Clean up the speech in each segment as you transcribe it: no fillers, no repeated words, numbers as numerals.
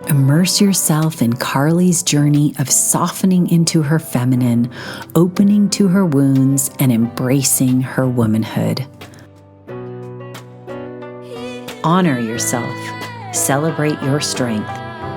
Immerse yourself in Carly's journey of softening into her feminine, opening to her wounds, and embracing her womanhood. Honor yourself, celebrate your strength,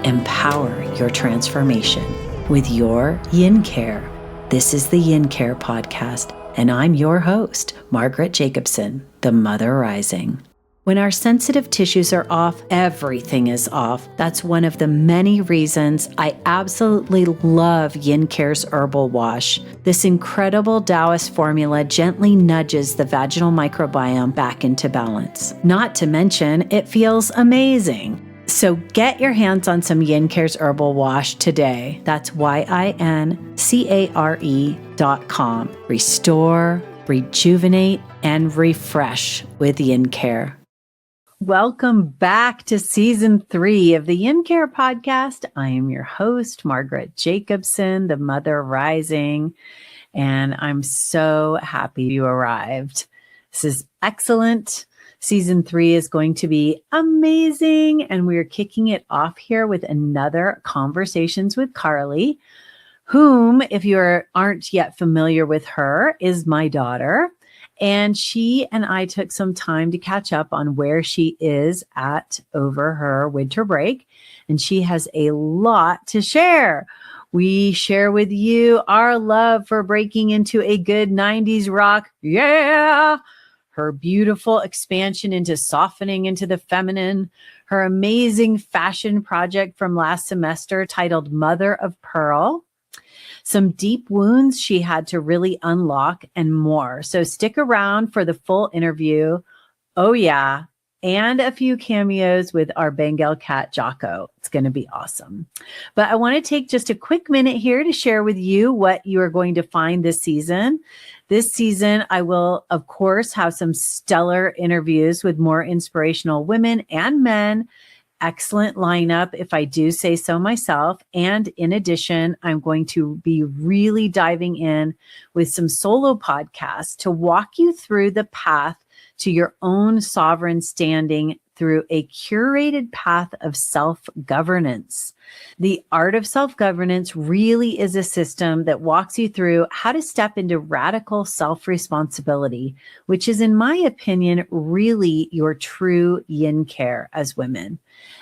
empower your transformation with your Yin-care. This is the Yin-care podcast, and I'm your host, Margaret Jacobson, the Mother Rising. When our sensitive tissues are off, everything is off. That's one of the many reasons I absolutely love Yin-care's herbal wash. This incredible Taoist formula gently nudges the vaginal microbiome back into balance. Not to mention, it feels amazing. So get your hands on some Yin-care's herbal wash today. That's YINCARE.com. Restore, rejuvenate, and refresh with Yin-care. Welcome back to season 3 of the Yin-care podcast. I am your host, Margaret Jacobson, the Mother Rising, and I'm so happy you arrived. This is excellent. Season 3 is going to be amazing, and we're kicking it off here with another Conversations with Carly, whom, if you aren't yet familiar with her, is my daughter. And she and I took some time to catch up on where she is at over her winter break. And she has a lot to share. We share with you our love for breaking into a good 90s rock. Yeah. Her beautiful expansion into softening into the feminine. Her amazing fashion project from last semester titled Mother of Pearl. Some deep wounds she had to really unlock, and more. So stick around for the full interview. Oh yeah. And a few cameos with our Bengal cat, Jocko. It's going to be awesome. But I want to take just a quick minute here to share with you what you are going to find this season. This season, I will, of course, have some stellar interviews with more inspirational women and men. Excellent lineup, if I do say so myself. And in addition, I'm going to be really diving in with some solo podcasts to walk you through the path to your own sovereign standing through a curated path of self-governance. The art of self-governance really is a system that walks you through how to step into radical self-responsibility, which is, in my opinion, really your true yin-care as women.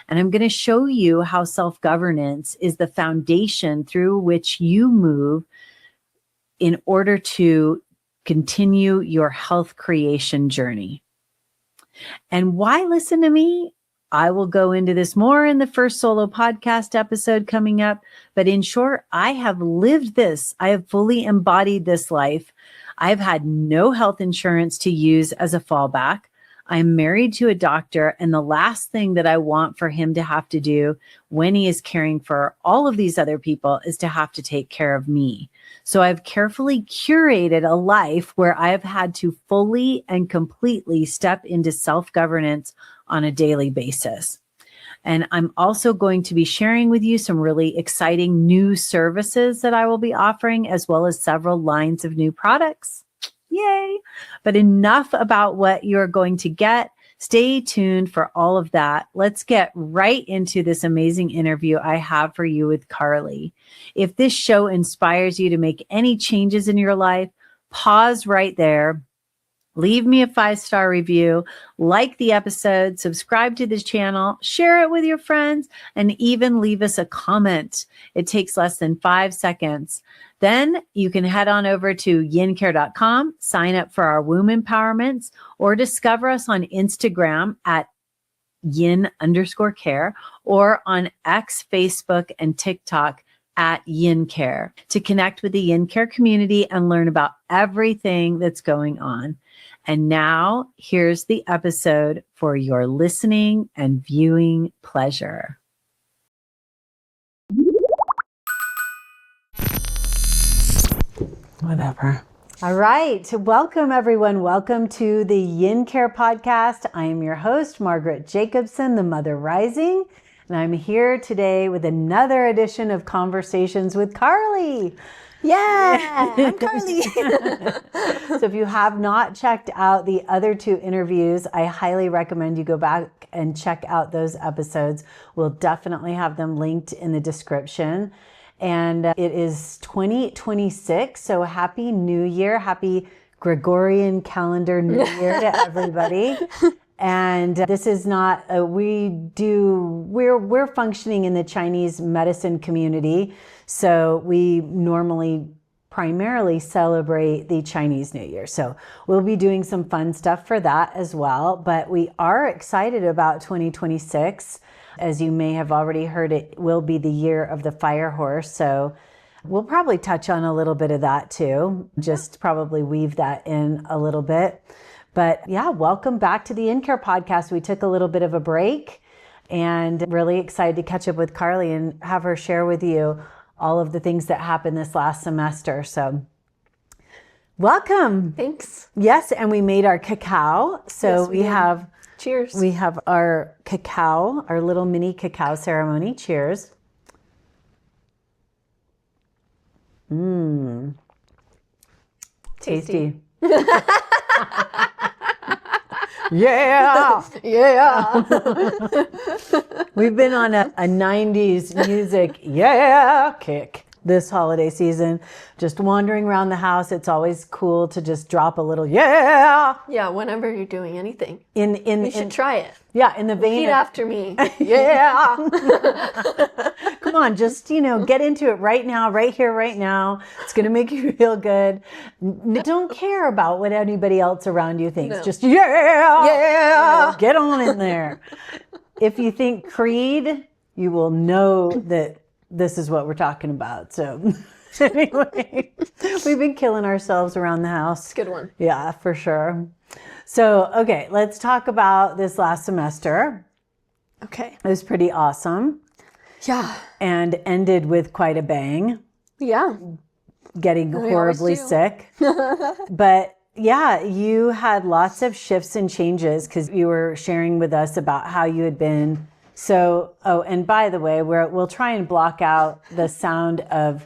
And I'm going to show you how self-governance is the foundation through which you move in order to continue your health creation journey. And why listen to me? I will go into this more in the first solo podcast episode coming up. But in short, I have lived this. I have fully embodied this life. I've had no health insurance to use as a fallback. I'm married to a doctor, and the last thing that I want for him to have to do when he is caring for all of these other people is to have to take care of me. So I've carefully curated a life where I've had to fully and completely step into self-governance on a daily basis. And I'm also going to be sharing with you some really exciting new services that I will be offering, as well as several lines of new products. Yay. But enough about what you're going to get. Stay tuned for all of that. Let's get right into this amazing interview I have for you with Carly. If this show inspires you to make any changes in your life, pause right there. Leave me a 5-star review, like the episode, subscribe to this channel, share it with your friends, and even leave us a comment. It takes less than 5 seconds. Then you can head on over to yincare.com, sign up for our womb empowerments, or discover us on Instagram at yin_care, or on X, Facebook, and TikTok at Yin-care to connect with the Yin-care community and learn about everything that's going on. And now here's the episode for your listening and viewing pleasure. Whatever. All right. Welcome, everyone. Welcome to the Yin-care podcast. I am your host, Margaret Jacobson, the Mother Rising. And I'm here today with another edition of Conversations with Carly. Yeah, I'm Carly. So if you have not checked out the other 2 interviews, I highly recommend you go back and check out those episodes. We'll definitely have them linked in the description. And it is 2026, so Happy New Year. Happy Gregorian calendar New Year to everybody. And this is not, we're functioning in the Chinese medicine community. So we normally primarily celebrate the Chinese New Year. So we'll be doing some fun stuff for that as well. But we are excited about 2026. As you may have already heard, it will be the year of the fire horse. So we'll probably touch on a little bit of that too, just probably weave that in a little bit. But yeah, welcome back to the Yin-care podcast. We took a little bit of a break and really excited to catch up with Carly and have her share with you all of the things that happened this last semester. So welcome. Thanks. Yes, and we made our cacao. So Yes, we did. have, Cheers. we have our cacao, our little mini cacao ceremony. Cheers. Tasty. Yeah. Yeah. We've been on a 90s music kick this holiday season. Just wandering around the house. It's always cool to just drop a little Yeah, whenever you're doing anything. You should try it. Yeah, in the vein Repeat of, after me. Yeah. come on, just, get into it right now, right here, right now. It's going to make you feel good. Don't care about what anybody else around you thinks. No. Just, Yeah. get on in there. If you think Creed, you will know that this is what we're talking about. So anyway, we've been killing ourselves around the house. It's a good one. Yeah, for sure. So, okay, let's talk about this last semester. Okay. It was pretty awesome Yeah. and ended with quite a bang, Yeah. getting We always horribly do. sick. But yeah, you had lots of shifts and changes because you were sharing with us about how you had been. So, and by the way, we'll try and block out the sound of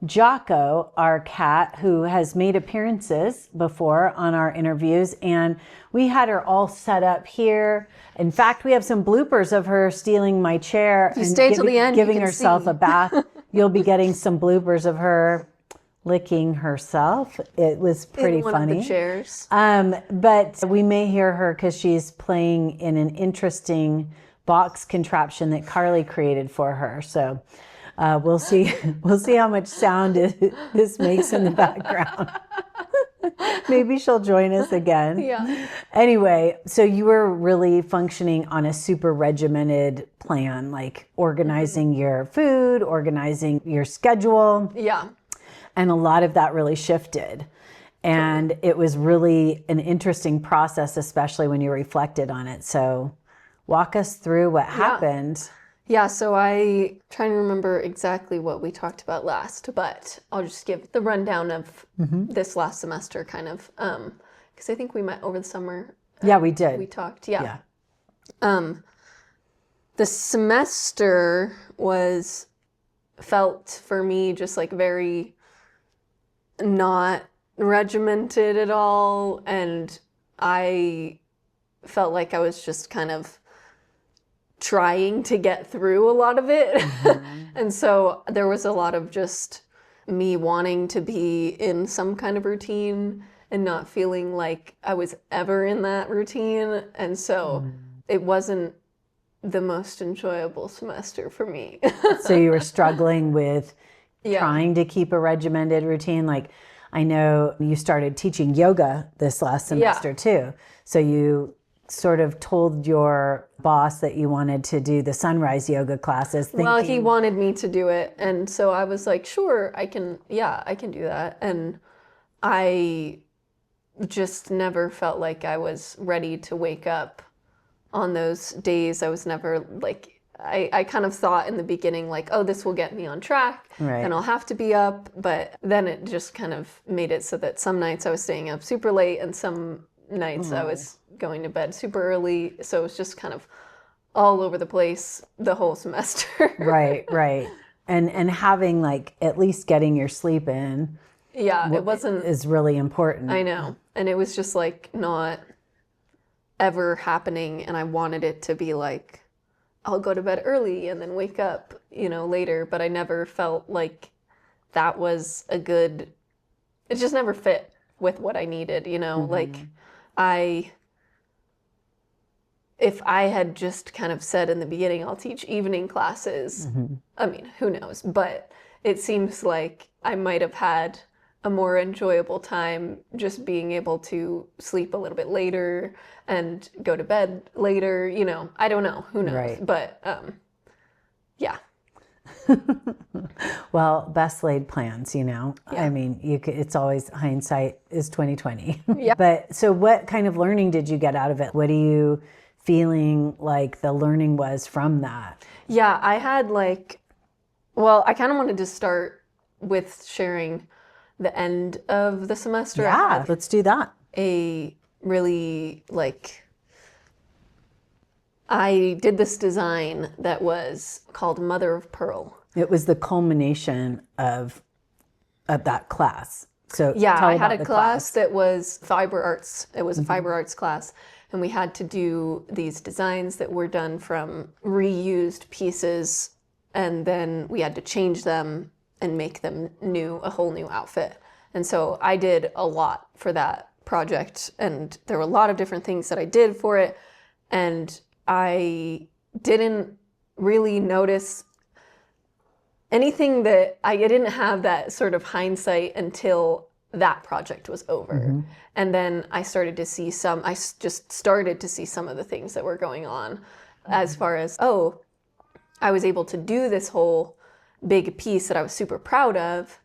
Jocko, our cat, who has made appearances before on our interviews, and we had her all set up here. In fact, we have some bloopers of her stealing my chair If you and stay till the end, you giving can herself see. a bath. You'll be getting some bloopers of her licking herself. It was pretty In one funny. of the chairs. But we may hear her because she's playing in an interesting box contraption that Carly created for her. So we'll see. We'll see how much sound this makes in the background. Maybe she'll join us again. Yeah. Anyway, so you were really functioning on a super regimented plan, like organizing your food, organizing your schedule. Yeah. And a lot of that really shifted. And it was really an interesting process, especially when you reflected on it. So walk us through what happened. Yeah, so I trying to remember exactly what we talked about last, but I'll just give the rundown of this last semester kind of, because I think we met over the summer. Yeah, we did. We talked, yeah. The semester felt for me just like very not regimented at all, and I felt like I was just kind of trying to get through a lot of it. And so there was a lot of just me wanting to be in some kind of routine and not feeling like I was ever in that routine. And so it wasn't the most enjoyable semester for me. So you were struggling with Yeah. trying to keep a regimented routine. Like, I know you started teaching yoga this last semester too. So you sort of told your boss that you wanted to do the sunrise yoga classes. Well, he wanted me to do it. And so I was like, sure, I can do that. And I just never felt like I was ready to wake up on those days. I was never like, I kind of thought in the beginning, like, oh, this will get me on track and I'll have to be up. But then it just kind of made it so that some nights I was staying up super late and some nights I was going to bed super early. So it was just kind of all over the place the whole semester. Right. And having like at least getting your sleep in. Yeah, it wasn't is really important. I know. And it was just like not ever happening, and I wanted it to be like I'll go to bed early and then wake up, later, but I never felt like that was a good, it just never fit with what I needed, like if I had just kind of said in the beginning, I'll teach evening classes, I mean, who knows, but it seems like I might have had a more enjoyable time just being able to sleep a little bit later and go to bed later, I don't know, who knows, right. But yeah. Well, best laid plans, Yeah. I mean, it's always hindsight is 2020. Yeah. But so what kind of learning did you get out of it? What are you feeling like the learning was from that? Yeah, I had I kind of wanted to start with sharing the end of the semester. Yeah, let's do that. A really I did this design that was called Mother of Pearl. It was the culmination of that class. So yeah, I had a class that was fiber arts. It was a fiber arts class, and we had to do these designs that were done from reused pieces, and then we had to change them and make them a whole new outfit. And so I did a lot for that project, and there were a lot of different things that I did for it, and I didn't really notice anything that I didn't have that sort of hindsight until that project was over. And then I just started to see some of the things that were going on as far as, I was able to do this whole big piece that I was super proud of,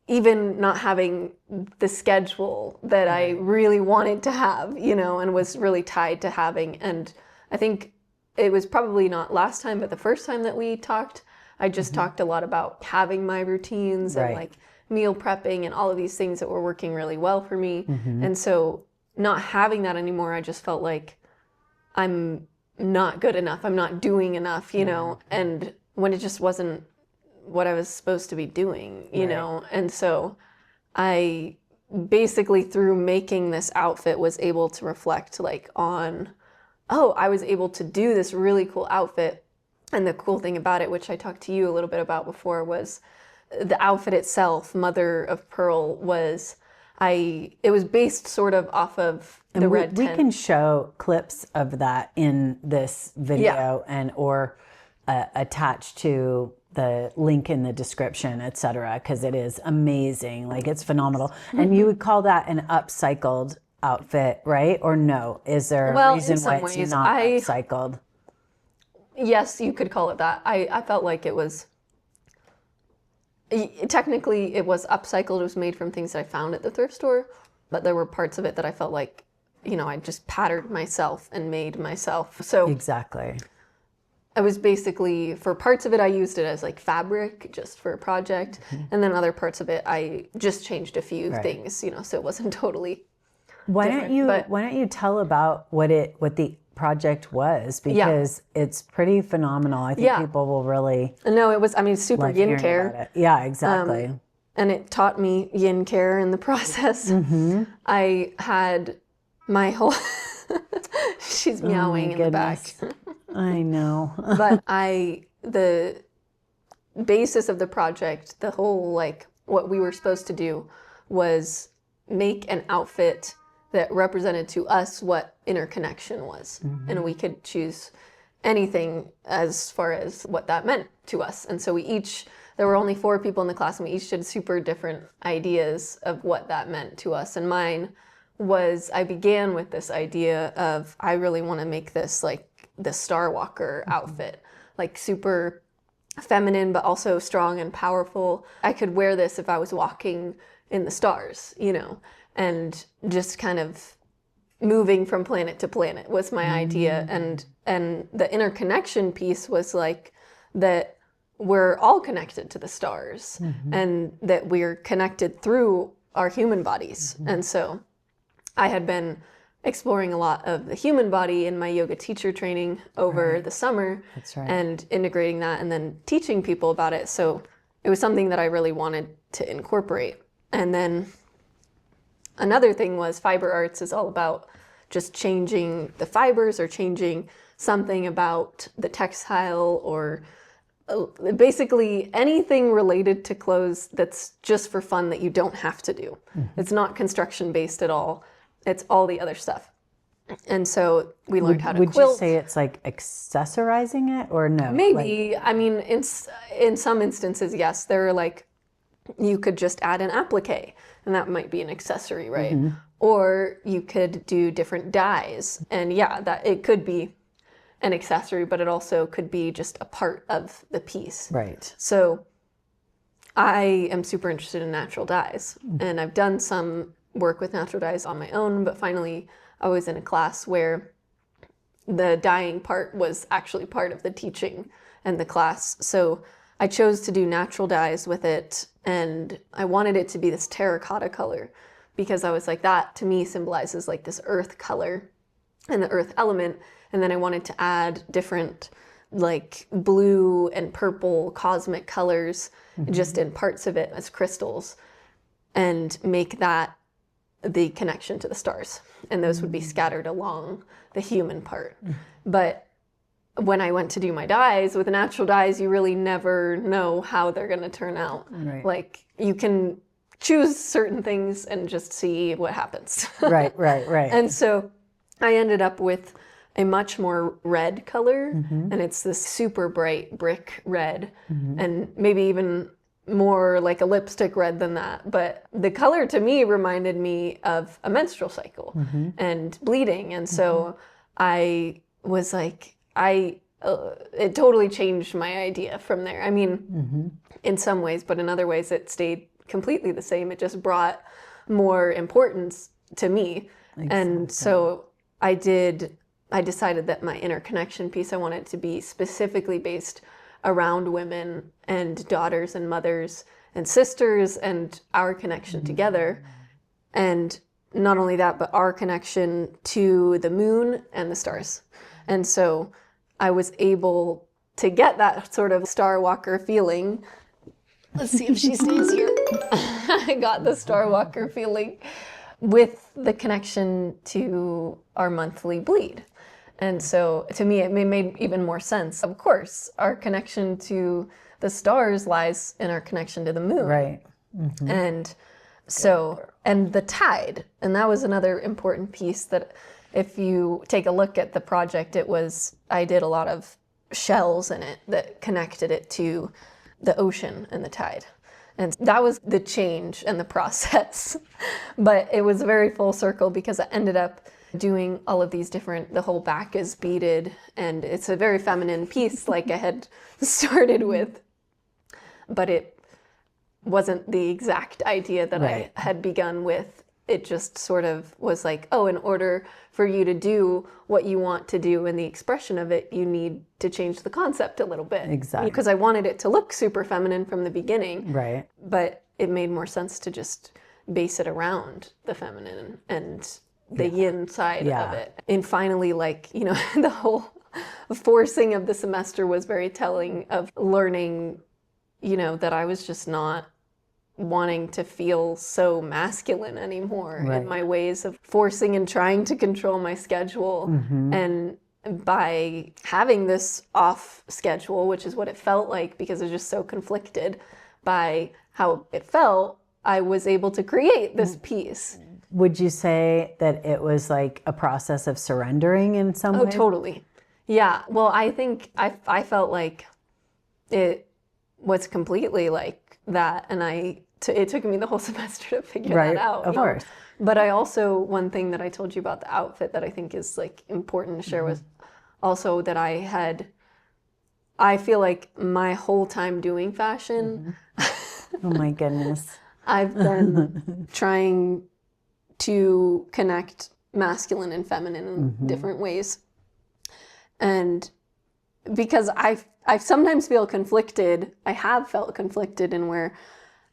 even not having the schedule that I really wanted to have, and was really tied to having. And I think it was probably not last time, but the first time that we talked, I just talked a lot about having my routines and meal prepping and all of these things that were working really well for me. And so not having that anymore, I just felt like I'm not good enough. I'm not doing enough, and when it just wasn't what I was supposed to be doing, you know? And so I basically, through making this outfit, was able to reflect on, I was able to do this really cool outfit. And the cool thing about it, which I talked to you a little bit about before, was the outfit itself, Mother of Pearl, it was based sort of off of the red tent. We can show clips of that in this video or attached to the link in the description, etc., because it is amazing. It's phenomenal. And you would call that an upcycled outfit, right? Or no? Is there a reason why it's not upcycled? Yes, you could call it that. I felt like it was, technically it was upcycled. It was made from things that I found at the thrift store, but there were parts of it that I felt like, I just patterned myself and made myself. So exactly. I was basically, for parts of it, I used it as fabric just for a project. And then other parts of it, I just changed a few things, so it wasn't totally different. Why don't you tell about what the project was, because it's pretty phenomenal. I think people will really it was super Yin-care. Yeah, exactly. And it taught me Yin-care in the process. I had my whole she's meowing in the back. I know. But the basis of the project, the whole what we were supposed to do was make an outfit that represented to us what interconnection was. And we could choose anything as far as what that meant to us. And so there were only 4 people in the class, and we each did super different ideas of what that meant to us. And mine was, I began with this idea of, I really want to make this the Star Walker outfit, super feminine, but also strong and powerful. I could wear this if I was walking in the stars, and just kind of moving from planet to planet was my idea. And the interconnection piece was that we're all connected to the stars, and that we're connected through our human bodies. And so I had been exploring a lot of the human body in my yoga teacher training over the summer. That's right. And integrating that and then teaching people about it. So it was something that I really wanted to incorporate. And then another thing was fiber arts is all about just changing the fibers or changing something about the textile or basically anything related to clothes that's just for fun that you don't have to do. It's not construction based at all. It's all the other stuff. And so we learned how to quilt. Would you say it's like accessorizing it or no? Maybe. I mean, in some instances, yes. There are like, you could just add an applique and that might be an accessory, right? Or you could do different dyes. And yeah, that it could be an accessory, but it also could be just a part of the piece. Right. So I am super interested in natural dyes, and I've done some work with natural dyes on my own, but finally I was in a class where the dyeing part was actually part of the teaching and the class. So I chose to do natural dyes with it, and I wanted it to be this terracotta color because I was like, that to me symbolizes like this earth color and the earth element. And then I wanted to add different like blue and purple cosmic colors just in parts of it as crystals and make that the connection to the stars. And those would be scattered along the human part. But when I went to do my dyes, with natural dyes, you really never know how they're going to turn out. Right. Like you can choose certain things and just see what happens. Right. And so I ended up with a much more red color, and it's this super bright brick red, and maybe even more like a lipstick red than that. But the color to me reminded me of a menstrual cycle and bleeding. And so I was like, it totally changed my idea from there. I mean, in some ways, but in other ways it stayed completely the same. It just brought more importance to me. Exactly. And so I decided that my interconnection piece, I wanted to be specifically based around women and daughters and mothers and sisters and our connection together. And not only that, but our connection to the moon and the stars. And so I was able to get that sort of Star Walker feeling. Let's see if she stays here. I got the Star Walker feeling with the connection to our monthly bleed. And so to me, it made even more sense. Of course, our connection to the stars lies in our connection to the moon. Right. And so, and the tide. And that was another important piece that if you take a look at the project, I did a lot of shells in it that connected it to the ocean and the tide. And that was the change and the process. But it was very full circle because I ended up doing all of these different, the whole back is beaded, and it's a very feminine piece like I had started with, but it wasn't the exact idea that I had begun with. It just sort of was like, oh, in order for you to do what you want to do in the expression of it, you need to change the concept a little bit. Exactly. Because I wanted it to look super feminine from the beginning. Right. But it made more sense to just base it around the feminine and the yin side of it. And finally, like, you know, the whole forcing of the semester was very telling of learning, you know, that I was just not wanting to feel so masculine anymore in my ways of forcing and trying to control my schedule. And by having this off schedule, which is what it felt like because it was just so conflicted by how it felt, I was able to create this piece. Would you say that it was like a process of surrendering in some way? Oh, totally. Yeah. Well, I think I felt like it was completely like that. And it took me the whole semester to figure that out. Of course. But I also, one thing that I told you about the outfit that I think is like important to share was also that I feel like my whole time doing fashion, Oh my goodness. I've been trying to connect masculine and feminine in different ways. And because I sometimes feel conflicted, I have felt conflicted in where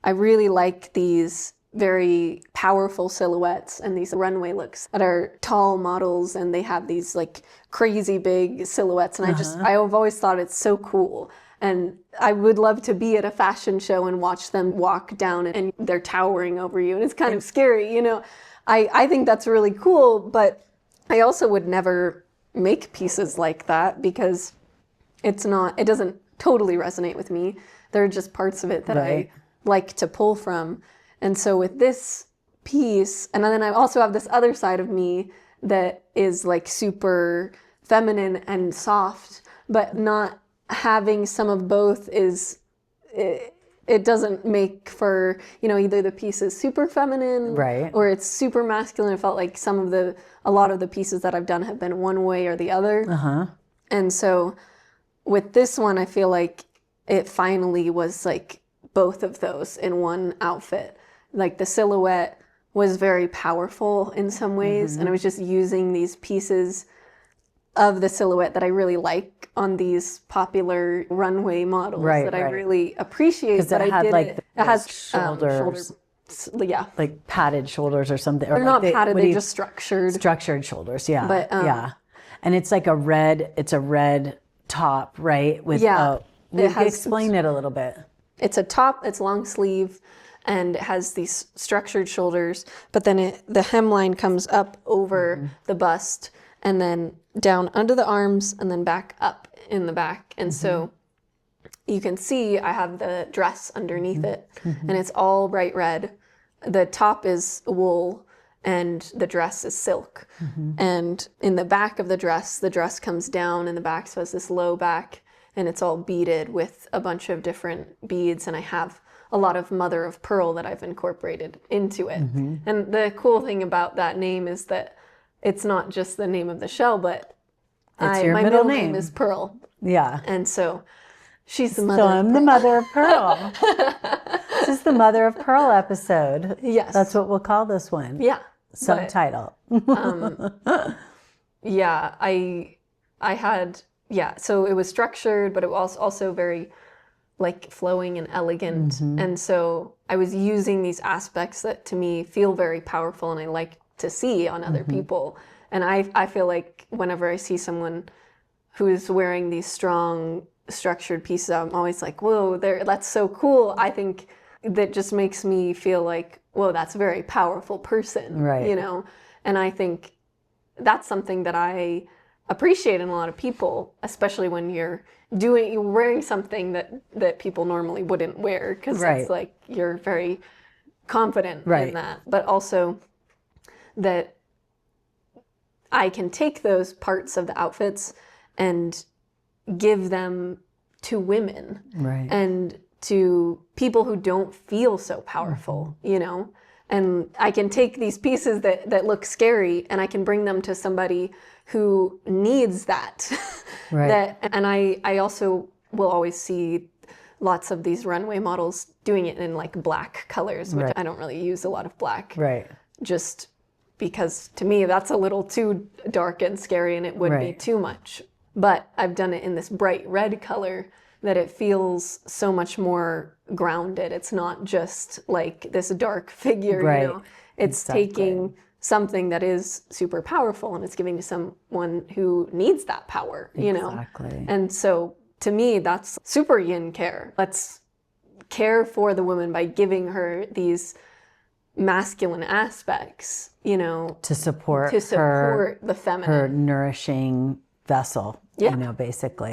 I really like these very powerful silhouettes and these runway looks that are tall models, and they have these like crazy big silhouettes. And I've always thought it's so cool. And I would love to be at a fashion show and watch them walk down and they're towering over you. And it's kind of scary, you know. I think that's really cool, but I also would never make pieces like that because it doesn't totally resonate with me. There are just parts of it that I like to pull from. And so with this piece, and then I also have this other side of me that is like super feminine and soft, but not having some of both it doesn't make for, you know, either the piece is super feminine or it's super masculine. I felt like a lot of the pieces that I've done have been one way or the other. And so with this one, I feel like it finally was like both of those in one outfit. Like the silhouette was very powerful in some ways, and I was just using these pieces of the silhouette that I really like on these popular runway models that I really appreciate. Because it had like it has shoulders, like padded shoulders or something. They're not padded; they're just structured. Structured shoulders, yeah. But and it's like a red top, right? With explain it a little bit. It's a top. It's long sleeve. And it has these structured shoulders, but then the hemline comes up over the bust and then down under the arms and then back up in the back. And so you can see I have the dress underneath it, and it's all bright red. The top is wool and the dress is silk. And in the back of the dress comes down in the back, so it has this low back, and it's all beaded with a bunch of different beads, and I have a lot of mother of pearl that I've incorporated into it. And the cool thing about that name is that it's not just the name of the shell, but my middle name is Pearl. Yeah. And so she's the mother of pearl. I'm the mother of pearl. This is the mother of pearl episode. Yes. That's what we'll call this one. Yeah. Subtitle. Yeah, I had, so it was structured, but it was also very like flowing and elegant. And so I was using these aspects that to me feel very powerful and I like to see on other people. And I feel like whenever I see someone who's wearing these strong structured pieces, I'm always like, whoa, that's so cool. I think that just makes me feel like, whoa, that's a very powerful person, you know? And I think that's something that I appreciate in a lot of people, especially when you're wearing something that people normally wouldn't wear, because it's like you're very confident in that. But also that I can take those parts of the outfits and give them to women and to people who don't feel so powerful, you know? And I can take these pieces that look scary and I can bring them to somebody who needs that. And I also will always see lots of these runway models doing it in like black colors, which I don't really use a lot of black. Just because to me that's a little too dark and scary and it would be too much. But I've done it in this bright red color that it feels so much more grounded. It's not just like this dark figure, you know. It's taking something that is super powerful and it's giving to someone who needs that power, you know. And so to me, that's super yin-care. Let's care for the woman by giving her these masculine aspects, you know, to support the feminine, her nourishing vessel, you know, basically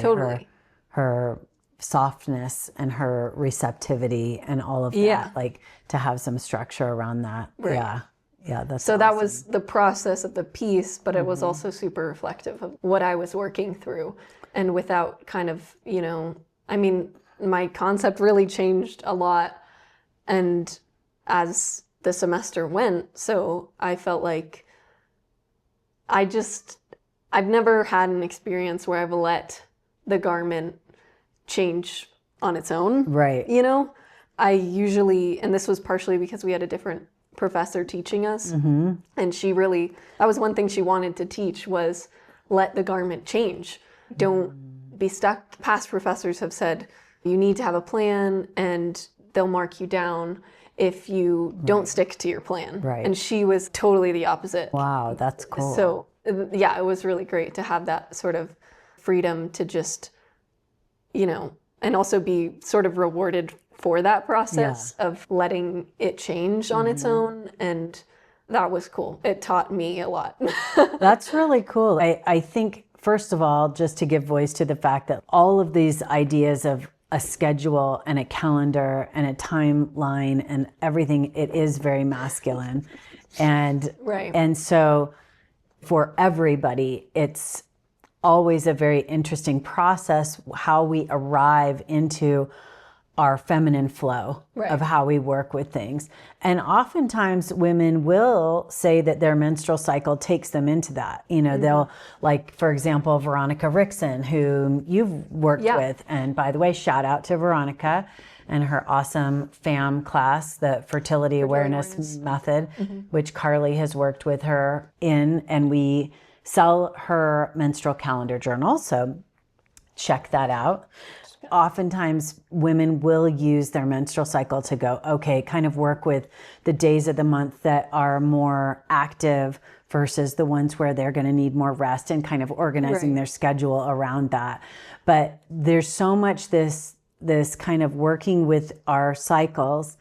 her softness and her receptivity and all of that, like to have some structure around that. That's so awesome. That was the process of the piece, but it was also super reflective of what I was working through. And without kind of, you know, I mean, my concept really changed a lot and as the semester went, so I felt like I've never had an experience where I've let the garment change on its own. You know, I usually, and this was partially because we had a different professor teaching us, and that was one thing she wanted to teach was let the garment change. Don't be stuck. Past professors have said you need to have a plan and they'll mark you down if you don't stick to your plan. Right. And she was totally the opposite. Wow, that's cool. So yeah, it was really great to have that sort of freedom to just, and also be sort of rewarded for that process of letting it change on its own. And that was cool. It taught me a lot. That's really cool. I think, first of all, just to give voice to the fact that all of these ideas of a schedule and a calendar and a timeline and everything, it is very masculine. And, Right. and so for everybody, it's always a very interesting process how we arrive into our feminine flow of how we work with things. And oftentimes women will say that their menstrual cycle takes them into that. They'll, like, for example, Veronica Rickson, whom you've worked with. And by the way, shout out to Veronica and her awesome FAM class, the Fertility Awareness Method, which Carly has worked with her in. And we sell her menstrual calendar journal. So check that out. Oftentimes women will use their menstrual cycle to go, okay, kind of work with the days of the month that are more active versus the ones where they're going to need more rest, and kind of organizing their schedule around that. But there's so much this kind of working with our cycles,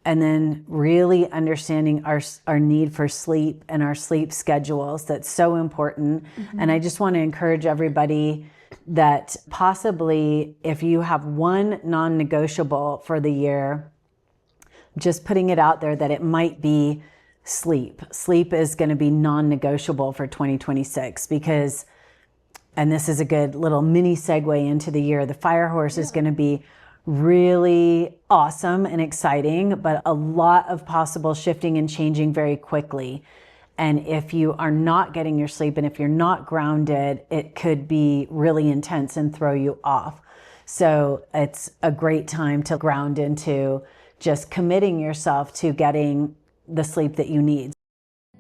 and then really understanding our need for sleep and our sleep schedules. That's so important. And I just want to encourage everybody that possibly if you have one non-negotiable for the year, just putting it out there that it might be sleep. Sleep is going to be non-negotiable for 2026 because, and this is a good little mini segue into the year, the fire horse is going to be really awesome and exciting, but a lot of possible shifting and changing very quickly. And if you are not getting your sleep and if you're not grounded, it could be really intense and throw you off. So it's a great time to ground into just committing yourself to getting the sleep that you need.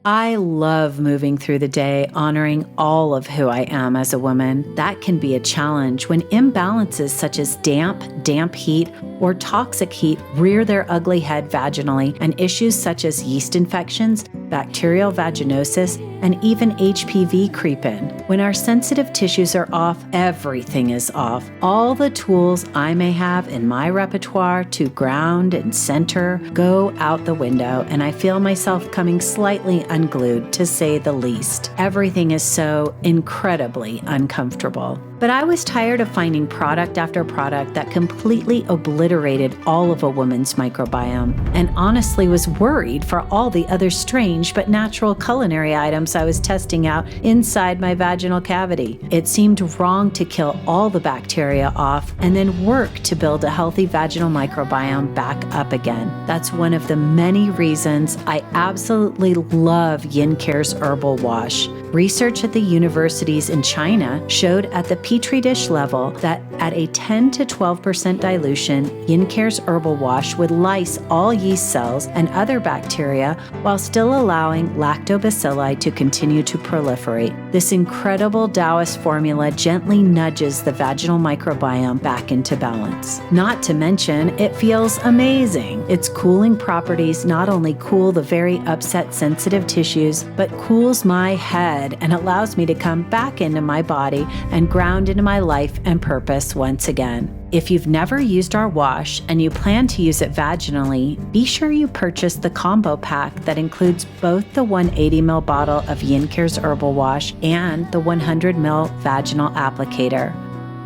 I love moving through the day, honoring all of who I am as a woman. That can be a challenge when imbalances such as damp heat, or toxic heat rear their ugly head vaginally, and issues such as yeast infections, bacterial vaginosis, and even HPV creep in. When our sensitive tissues are off, everything is off. All the tools I may have in my repertoire to ground and center go out the window, and I feel myself coming slightly unglued, to say the least. Everything is so incredibly uncomfortable. But I was tired of finding product after product that completely obliterated all of a woman's microbiome, and honestly was worried for all the other strange but natural culinary items I was testing out inside my vaginal cavity. It seemed wrong to kill all the bacteria off and then work to build a healthy vaginal microbiome back up again. That's one of the many reasons I absolutely love Yin-care's herbal wash. Research at the universities in China showed at the Petri dish level that at a 10 to 12% dilution, Yin-care's herbal wash would lyse all yeast cells and other bacteria while still allowing lactobacilli to continue to proliferate. This incredible Taoist formula gently nudges the vaginal microbiome back into balance. Not to mention, it feels amazing. Its cooling properties not only cool the very upset sensitive tissues, but cools my head and allows me to come back into my body and ground into my life and purpose once again. If you've never used our wash and you plan to use it vaginally, be sure you purchase the combo pack that includes both the 180 ml bottle of Yin-care's herbal wash and the 100 ml vaginal applicator.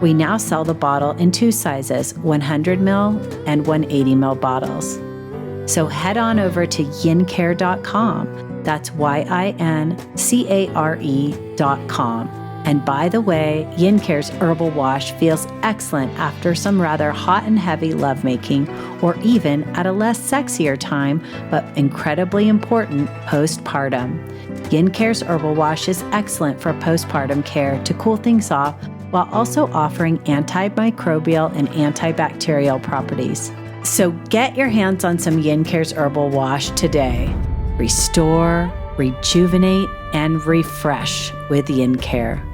We now sell the bottle in two sizes, 100 ml and 180 ml bottles. So head on over to yincare.com. That's yincare.com. And by the way, Yin-care's herbal wash feels excellent after some rather hot and heavy lovemaking, or even at a less sexier time, but incredibly important, postpartum. Yin-care's herbal wash is excellent for postpartum care to cool things off, while also offering antimicrobial and antibacterial properties. So get your hands on some Yin-care's herbal wash today. Restore, rejuvenate, and refresh with Yin-care.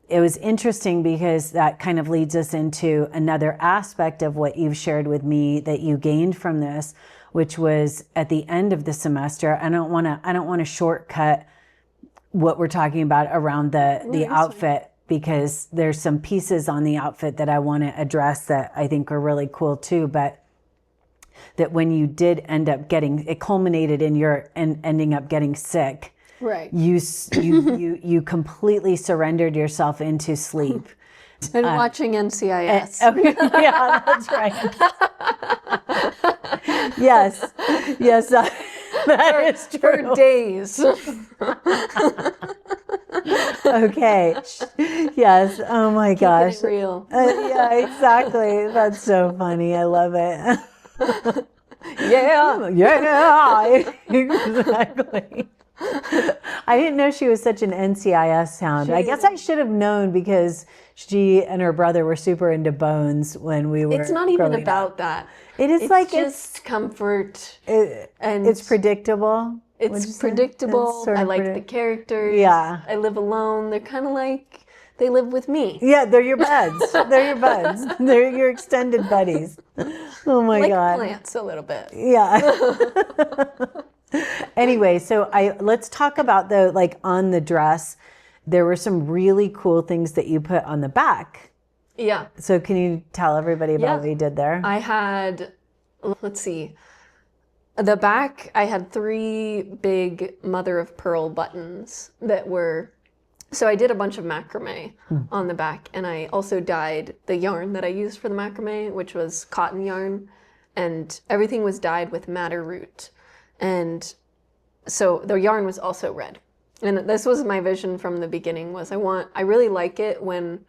it was interesting because that kind of leads us into another aspect of what you've shared with me that you gained from this, which was at the end of the semester. I don't want to shortcut what we're talking about around the outfit, because there's some pieces on the outfit that I want to address that I think are really cool too. But that when you did end up getting, it culminated in your ending up getting sick. Right. You completely surrendered yourself into sleep. And watching NCIS. Yeah, that's right. Yes, that is true. For days. Okay. Yes. Oh my gosh. Keeping it real. Yeah, exactly. That's so funny. I love it. Yeah. Exactly. I didn't know she was such an NCIS hound. I guess I should have known, because she and her brother were super into Bones when we were. It's not even growing about up. that. It is just comfort. And it's predictable. It's predictable. It's sort of I like the characters. Yeah. I live alone. They're kind of like, they live with me. Yeah, they're your buds. They're your buds. They're your extended buddies. Oh my God. Like plants a little bit. Yeah. Anyway, so let's talk about on the dress, there were some really cool things that you put on the back. Yeah. So can you tell everybody about what you did there? I had, let's see, the back, I had 3 big mother of pearl buttons that were, so I did a bunch of macrame on the back, and I also dyed the yarn that I used for the macrame, which was cotton yarn, and everything was dyed with madder root. And so the yarn was also red. And this was my vision from the beginning, was I really like it when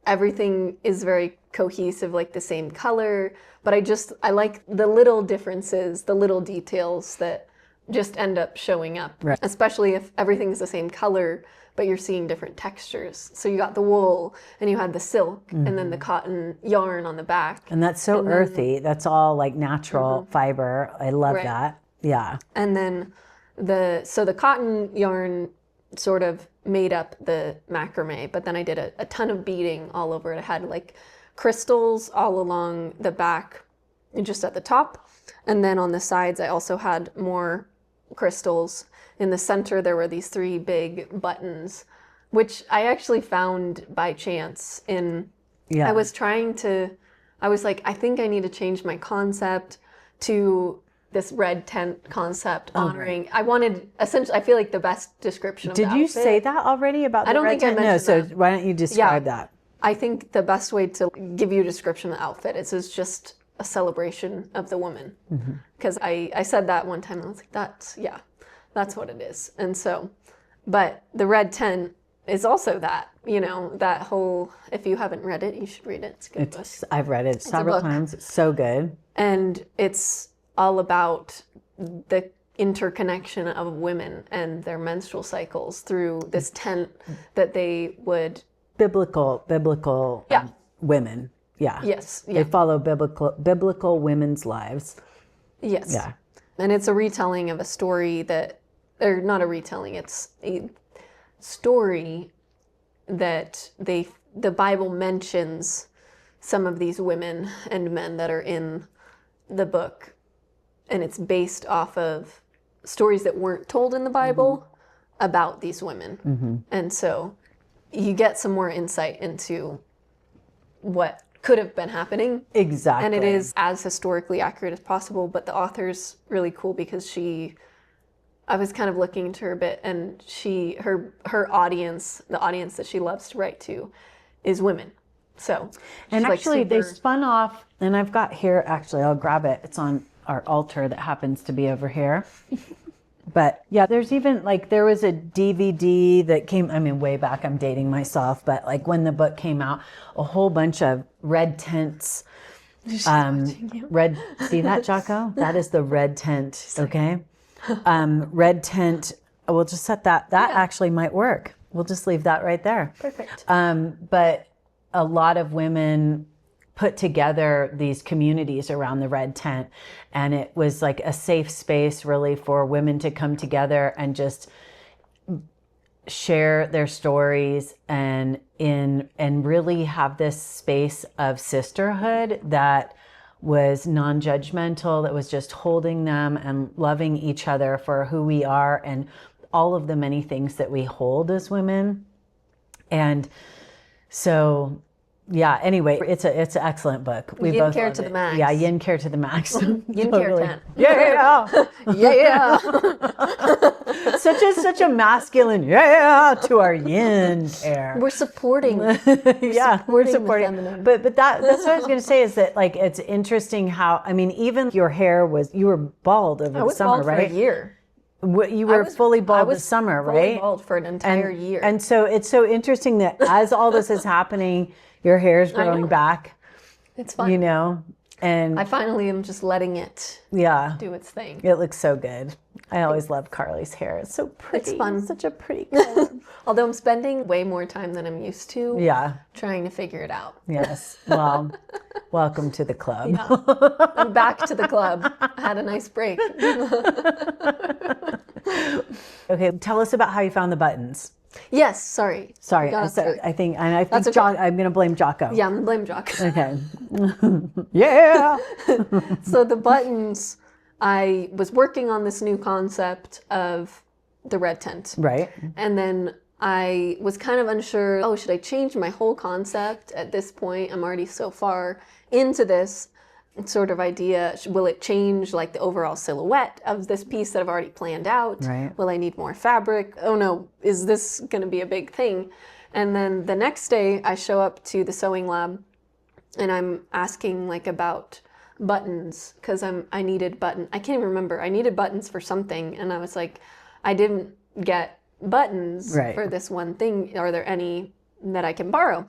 everything is very cohesive, like the same color, but I like the little differences, the little details that just end up showing up, right. Especially if everything's the same color, but you're seeing different textures. So you got the wool, and you had the silk, and then the cotton yarn on the back. And that's so earthy. That's all like natural fiber. I love that. Yeah. And then the cotton yarn sort of made up the macrame, but then I did a ton of beading all over it. I had like crystals all along the back and just at the top. And then on the sides, I also had more crystals. In the center, there were these 3 big buttons, which I actually found by chance I was like, I think I need to change my concept to this red tent concept, honoring. Right. I wanted, essentially, I feel like the best description of the outfit. Did you say that already about the red tent? No, so why don't you describe that? I think the best way to give you a description of the outfit is just a celebration of the woman. Because I said that one time, and I was like, that's what it is. And so, but the red tent is also that, that whole, if you haven't read it, you should read it. It's a good book. I've read it several times. It's so good. And it's all about the interconnection of women and their menstrual cycles through this tent that they would... Biblical women. Yeah. Yes. Yeah. They follow biblical women's lives. Yes. Yeah. And it's a retelling of a story or not a retelling, it's a story that the Bible mentions some of these women and men that are in the book. And it's based off of stories that weren't told in the Bible about these women. And so you get some more insight into what could have been happening. Exactly. And it is as historically accurate as possible, but the author's really cool because I was kind of looking into her a bit, and her audience, the audience that she loves to write to, is women. So, and actually they spun off, and I've got here, actually, I'll grab it. It's on our altar that happens to be over here. But yeah, there's even there was a DVD that came, way back, I'm dating myself, but when the book came out, a whole bunch of red tents. See that, Jocko? That is the red tent, okay? Red tent, we'll just set that actually might work. We'll just leave that right there. Perfect. But a lot of women put together these communities around the red tent, and it was like a safe space really for women to come together and just share their stories and really have this space of sisterhood that was non-judgmental, that was just holding them and loving each other for who we are and all of the many things that we hold as women. And so, yeah, anyway, it's an excellent book. We both Yin-care love to the it. max. Yeah, Yin-care to the max. Yin-care 10. Yeah. Yeah. Such a masculine to our yin-care. We're supporting. We're supporting. the feminine. But that's what I was going to say is that, like, it's interesting how, I mean, even your hair you were bald over the summer, bald right? for a year. You were fully bald this summer, right? Fully bald for an entire year. And so it's so interesting that as all this is happening, your hair is growing back. It's fun. You know, and I finally am just letting it do its thing. It looks so good. I always loved Carly's hair. It's so pretty. It's fun. Such a pretty color. Although I'm spending way more time than I'm used to trying to figure it out. Yes. Well, welcome to the club. Yeah. I'm back to the club. I had a nice break. Okay, tell us about how you found the buttons. Yes, sorry. I think I'm going to blame Jocko. Yeah, I'm going to blame Jocko. Okay. Yeah. So the buttons, I was working on this new concept of the red tent. Right. And then I was kind of unsure, should I change my whole concept at this point? I'm already so far into this sort of idea. Will it change like the overall silhouette of this piece that I've already planned out? Right. Will I need more fabric? Oh no, is this going to be a big thing? And then the next day I show up to the sewing lab and I'm asking like about buttons because I needed I can't even remember. I needed buttons for something and I was like, I didn't get buttons for this one thing. Are there any that I can borrow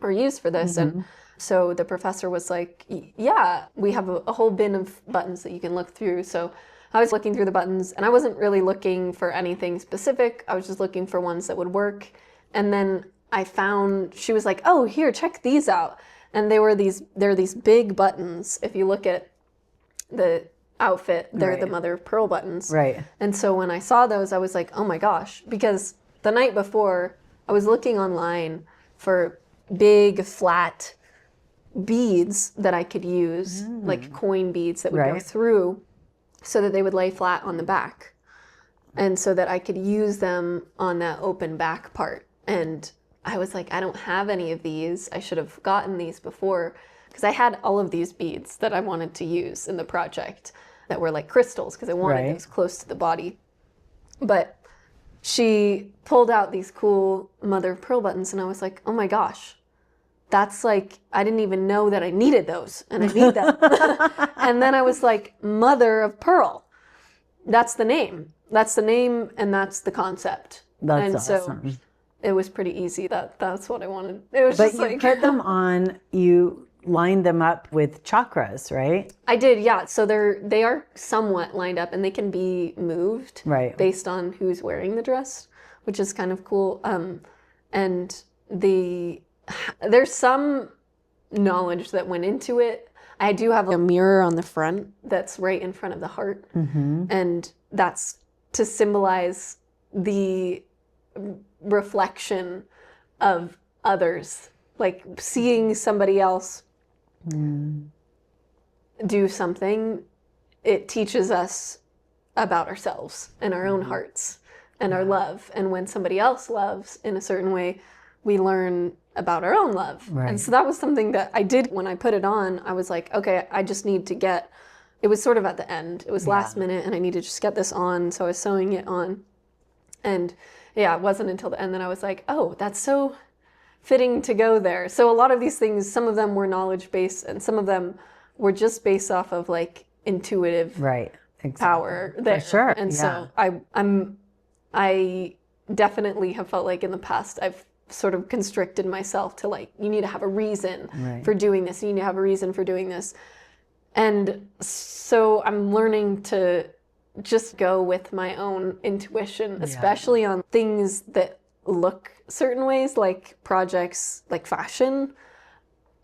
or use for this? And so the professor was like, yeah, we have a whole bin of buttons that you can look through. So I was looking through the buttons and I wasn't really looking for anything specific. I was just looking for ones that would work. And then she was like, oh, here, check these out. And they're these big buttons. If you look at the outfit, they're the mother of pearl buttons. Right. And so when I saw those, I was like, oh my gosh, because the night before I was looking online for big flat beads that I could use, like coin beads that would go through so that they would lay flat on the back. And so that I could use them on that open back part. And I was like, I don't have any of these. I should have gotten these before because I had all of these beads that I wanted to use in the project that were like crystals because I wanted those close to the body. But she pulled out these cool mother of pearl buttons and I was like, oh my gosh. That's like, I didn't even know that I needed those, and I need them. And then I was like, mother of pearl. That's the name. That's the name, and that's the concept. That's awesome. So it was pretty easy. That's what I wanted. It was but you put them on, you lined them up with chakras, right? I did, yeah. So they are somewhat lined up, and they can be moved based on who's wearing the dress, which is kind of cool. And there's some knowledge that went into it. I do have a mirror on the front that's right in front of the heart. And that's to symbolize the reflection of others. Like seeing somebody else do something, it teaches us about ourselves and our own hearts and our love. And when somebody else loves in a certain way, we learn about our own love. And so that was something that I did when I put it on. I was like, okay, I just need to it was sort of at the end. It was last minute and I need to just get this on. So I was sewing it on. And yeah, it wasn't until the end that I was like, oh, that's so fitting to go there. So a lot of these things, some of them were knowledge based and some of them were just based off of like intuitive power there. For sure. And so I definitely have felt like in the past I've sort of constricted myself to like, you need to have a reason for doing this. You need to have a reason for doing this. And so I'm learning to just go with my own intuition, especially on things that look certain ways, like projects like fashion.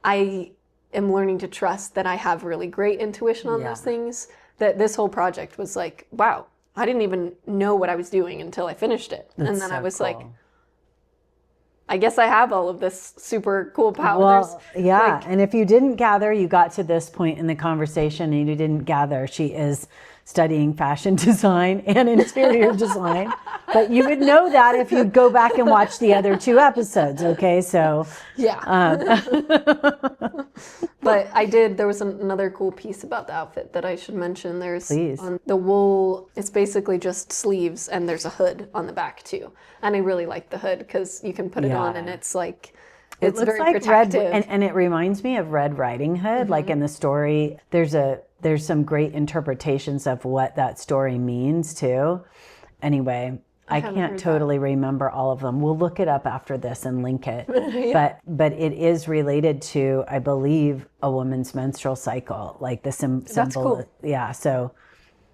I am learning to trust that I have really great intuition on those things, that this whole project was like, wow, I didn't even know what I was doing until I finished it. That's and then I so was cool. like, I guess I have all of this super cool power. Well, yeah. And if you didn't gather, you got to this point in the conversation and you didn't gather, she is studying fashion design and interior design. But you would know that if you go back and watch the other 2 episodes. Okay. So, yeah. But there was another cool piece about the outfit that I should mention. There's Please. On the wool, it's basically just sleeves and there's a hood on the back too. And I really like the hood because you can put it on and it's like, it's very protective. And it reminds me of Red Riding Hood. Like in the story, there's some great interpretations of what that story means too. Anyway, I can't totally remember all of them. We'll look it up after this and link it. Yeah. But it is related to, I believe, a woman's menstrual cycle, like the symbol. That's cool. Yeah, so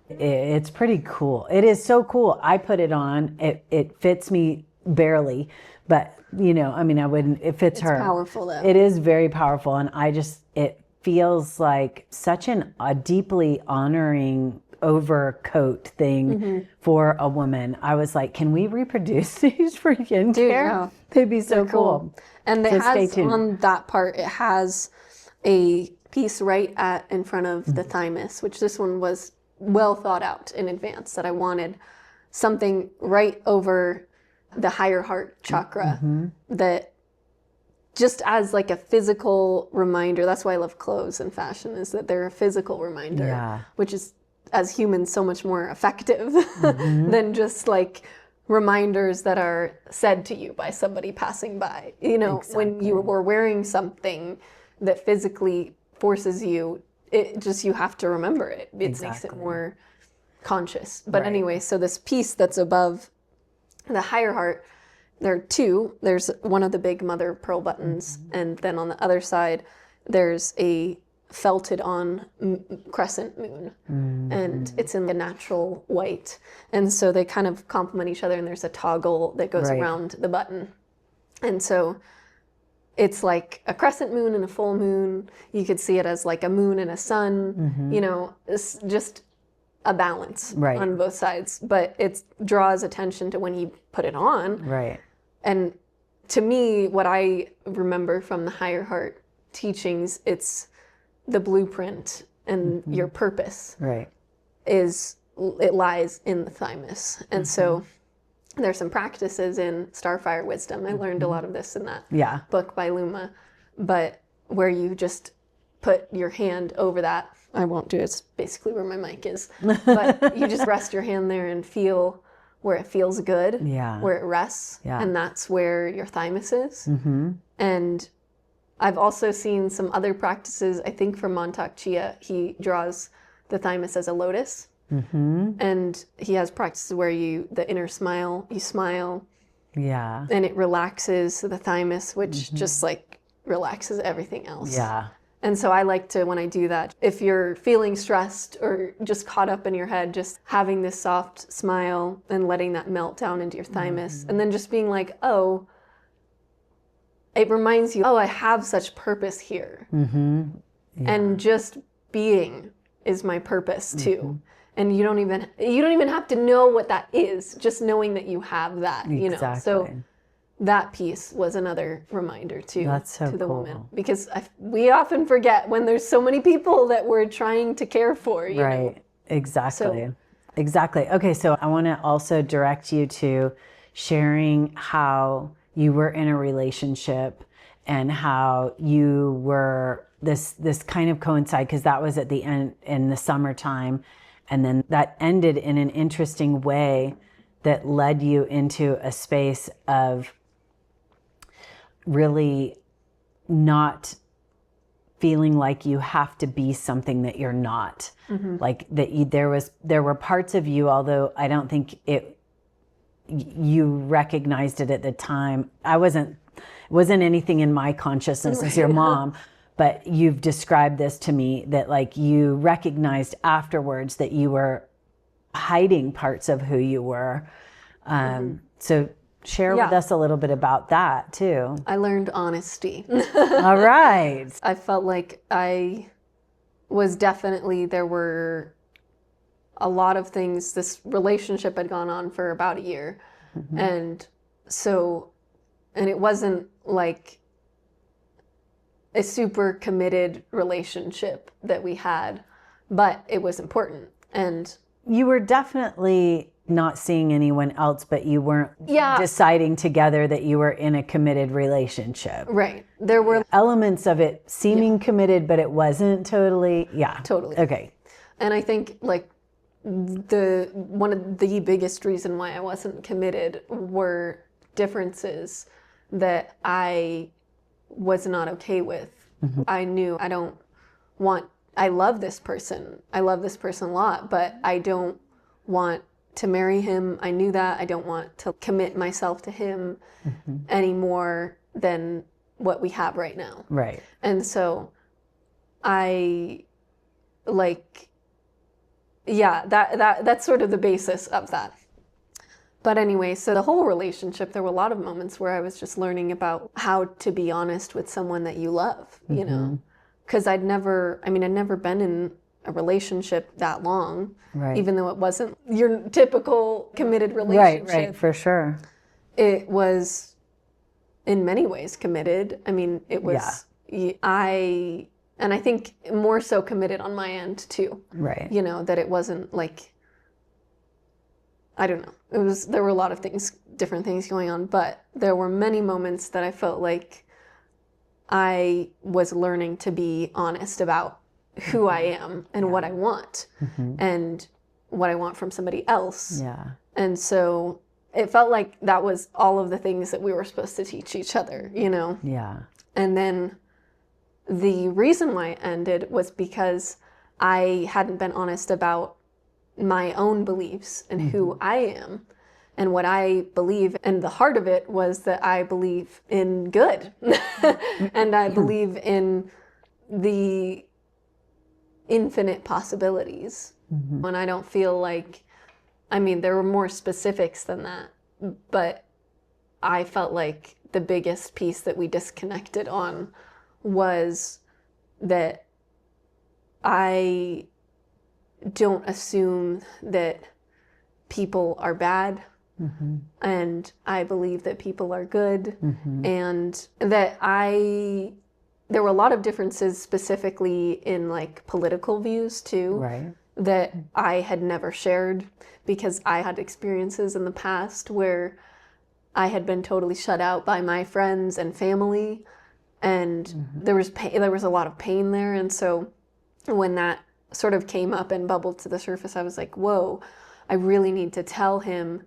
it's pretty cool. It is so cool. I put it on. It fits me barely, but I mean, I wouldn't. It fits her. It's powerful though. It is very powerful, and it feels like such a deeply honoring overcoat thing for a woman. I was like, can we reproduce these for Yin-care? Yeah. They'd be so cool. And it has, on that part, it has a piece right in front of the thymus, which this one was well thought out in advance, that I wanted something right over the higher heart chakra that just as like a physical reminder. That's why I love clothes and fashion, is that they're a physical reminder, which is, as humans, so much more effective than just like reminders that are said to you by somebody passing by. When you were wearing something that physically forces you, you have to remember it. It makes it more conscious. But anyway, so this piece that's above the higher heart, there are 2. There's one of the big mother pearl buttons, and then on the other side, there's a felted on crescent moon, and it's in the natural white, and so they kind of complement each other, and there's a toggle that goes around the button, and so it's like a crescent moon and a full moon. You could see it as like a moon and a sun. It's just a balance on both sides, but it draws attention to when you put it on. And to me, what I remember from the higher heart teachings, it's the blueprint and your purpose it lies in the thymus. And so there's some practices in Starfire Wisdom. I learned a lot of this in that book by Luma, but where you just put your hand over that. I won't do it. It's basically where my mic is. But you just rest your hand there and feel where it feels good, where it rests. And that's where your thymus is. And I've also seen some other practices. I think from Montauk Chia, he draws the thymus as a lotus. And he has practices where the inner smile, you smile. And it relaxes the thymus, which just like relaxes everything else. And so I like to, when I do that, if you're feeling stressed or just caught up in your head, just having this soft smile and letting that melt down into your thymus. And then just being like, oh, it reminds you, oh, I have such purpose here. And just being is my purpose too. And you don't even have to know what that is, just knowing that you have that, So that piece was another reminder to the woman, because we often forget when there's so many people that we're trying to care for. You know? Exactly. Okay, so I want to also direct you to sharing how you were in a relationship and how you were this kind of coincide, because that was at the end in the summertime, and then that ended in an interesting way that led you into a space of really not feeling like you have to be something that you're not. Like that there were parts of you, although I don't think you recognized it at the time. It wasn't anything in my consciousness as your mom, but you've described this to me, that like you recognized afterwards that you were hiding parts of who you were. So share with us a little bit about that too. I learned honesty. All right. I felt like I was definitely, there were a lot of things. This relationship had gone on for about a year. And it wasn't like a super committed relationship that we had, but it was important. And you were definitely not seeing anyone else, but you weren't deciding together that you were in a committed relationship. Right. There were elements of it seeming committed, but it wasn't totally. Yeah. Totally. Okay. And I think like one of the biggest reason why I wasn't committed were differences that I was not okay with. I knew I love this person. I love this person a lot, but I don't want to marry him. I knew that. I don't want to commit myself to him any more than what we have right now. Right. And so that's sort of the basis of that. But anyway, so the whole relationship, there were a lot of moments where I was just learning about how to be honest with someone that you love, you know, because I'd never been in a relationship that long, even though it wasn't your typical committed relationship. Right, for sure. It was in many ways committed. I mean, it was, I think more so committed on my end too. Right. You know, that it wasn't like, I don't know. There were a lot of different things going on, but there were many moments that I felt like I was learning to be honest about who I am and what I want and what I want from somebody else. Yeah. And so it felt like that was all of the things that we were supposed to teach each other, you know? Yeah. And then the reason why it ended was because I hadn't been honest about my own beliefs and who I am and what I believe. And the heart of it was that I believe in good and I believe in the infinite possibilities. And I don't feel like, I mean, there were more specifics than that, but I felt like the biggest piece that we disconnected on was that I don't assume that people are bad, and I believe that people are good, and that there were a lot of differences specifically in like political views too, that I had never shared because I had experiences in the past where I had been totally shut out by my friends and family, and there was a lot of pain there. And so when that sort of came up and bubbled to the surface, I was like, whoa, I really need to tell him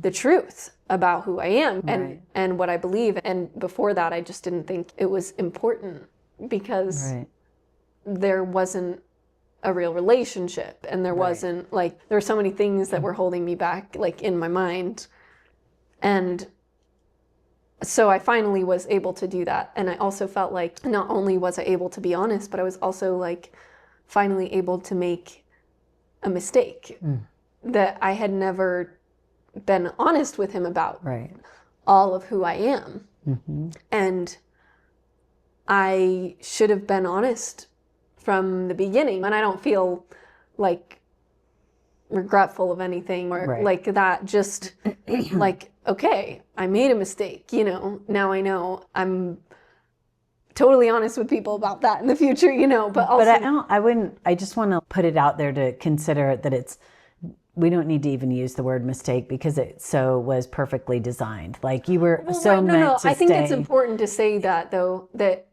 the truth about who I am and what I believe. And before that, I just didn't think it was important because there wasn't a real relationship, and there wasn't like, there were so many things that were holding me back, like in my mind. And so I finally was able to do that. And I also felt like not only was I able to be honest, but I was also like finally able to make a mistake that I had never been honest with him about all of who I am. And I should have been honest from the beginning. And I don't feel like regretful of anything or like that, just like, okay, I made a mistake, you know, now I know. I'm totally honest with people about that in the future, you know, but also. But I just want to put it out there to consider that we don't need to even use the word mistake because it was perfectly designed. Like you were meant to stay. I think it's important to say that though, that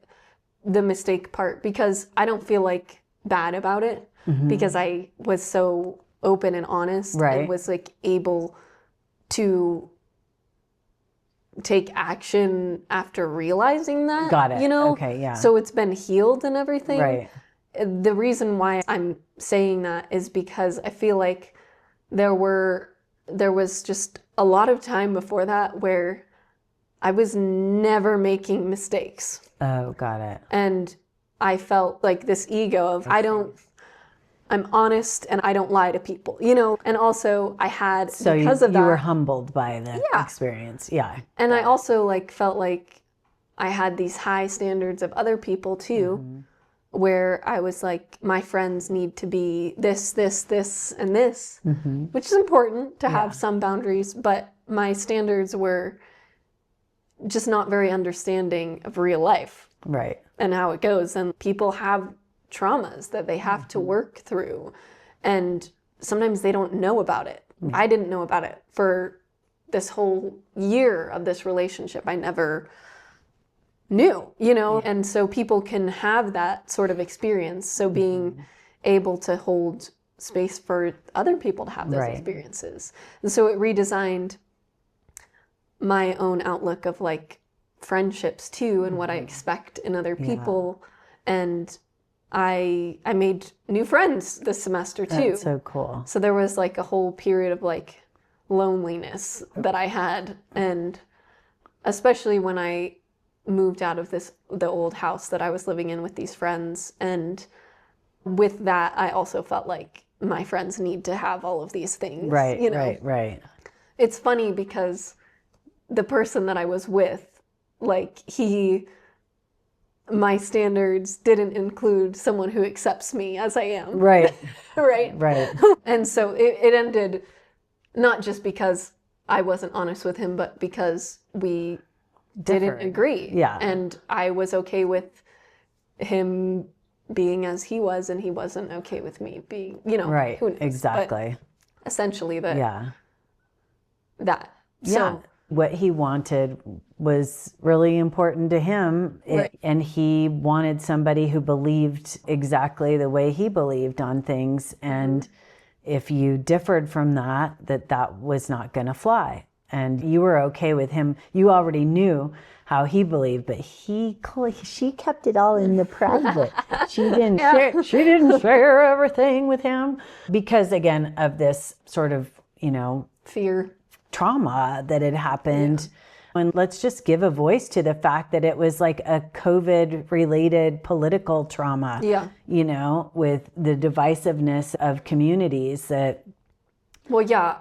the mistake part, because I don't feel like bad about it because I was so open and honest and was like able to take action after realizing that. Got it. You know? Okay, yeah. So it's been healed and everything. Right. The reason why I'm saying that is because I feel like there was just a lot of time before that where I was never making mistakes. Oh, got it. And I felt like this ego of I'm honest and I don't lie to people, you know? And also I had, because of that. You were humbled by the experience. Yeah. And I also like felt like I had these high standards of other people too, where I was like, my friends need to be this, and this, which is important to have some boundaries, but my standards were just not very understanding of real life. Right. And how it goes. And people have traumas that they have to work through. And sometimes they don't know about it. I didn't know about it for this whole year of this relationship. I never knew, and so people can have that sort of experience. So being able to hold space for other people to have those experiences. And so it redesigned my own outlook of like friendships too, and what I expect in other people. And I made new friends this semester too. That's so cool. So there was like a whole period of like loneliness that I had, and especially when I moved out of the old house that I was living in with these friends. And with that, I also felt like my friends need to have all of these things. Right. It's funny because the person that I was with, like my standards didn't include someone who accepts me as I am. Right. Right. And so it ended not just because I wasn't honest with him, but because we didn't agree. Yeah. And I was okay with him being as he was, and he wasn't okay with me being, Right. Who knows? Exactly. But essentially that. Yeah. So what he wanted was really important to him. And he wanted somebody who believed exactly the way he believed on things. And if you differed from that was not going to fly. And you were okay with him. You already knew how he believed, but she kept it all in the private. She didn't share everything with him because, again, of this sort of, fear, trauma that had happened. And let's just give a voice to the fact that it was like a COVID-related political trauma, with the divisiveness of communities that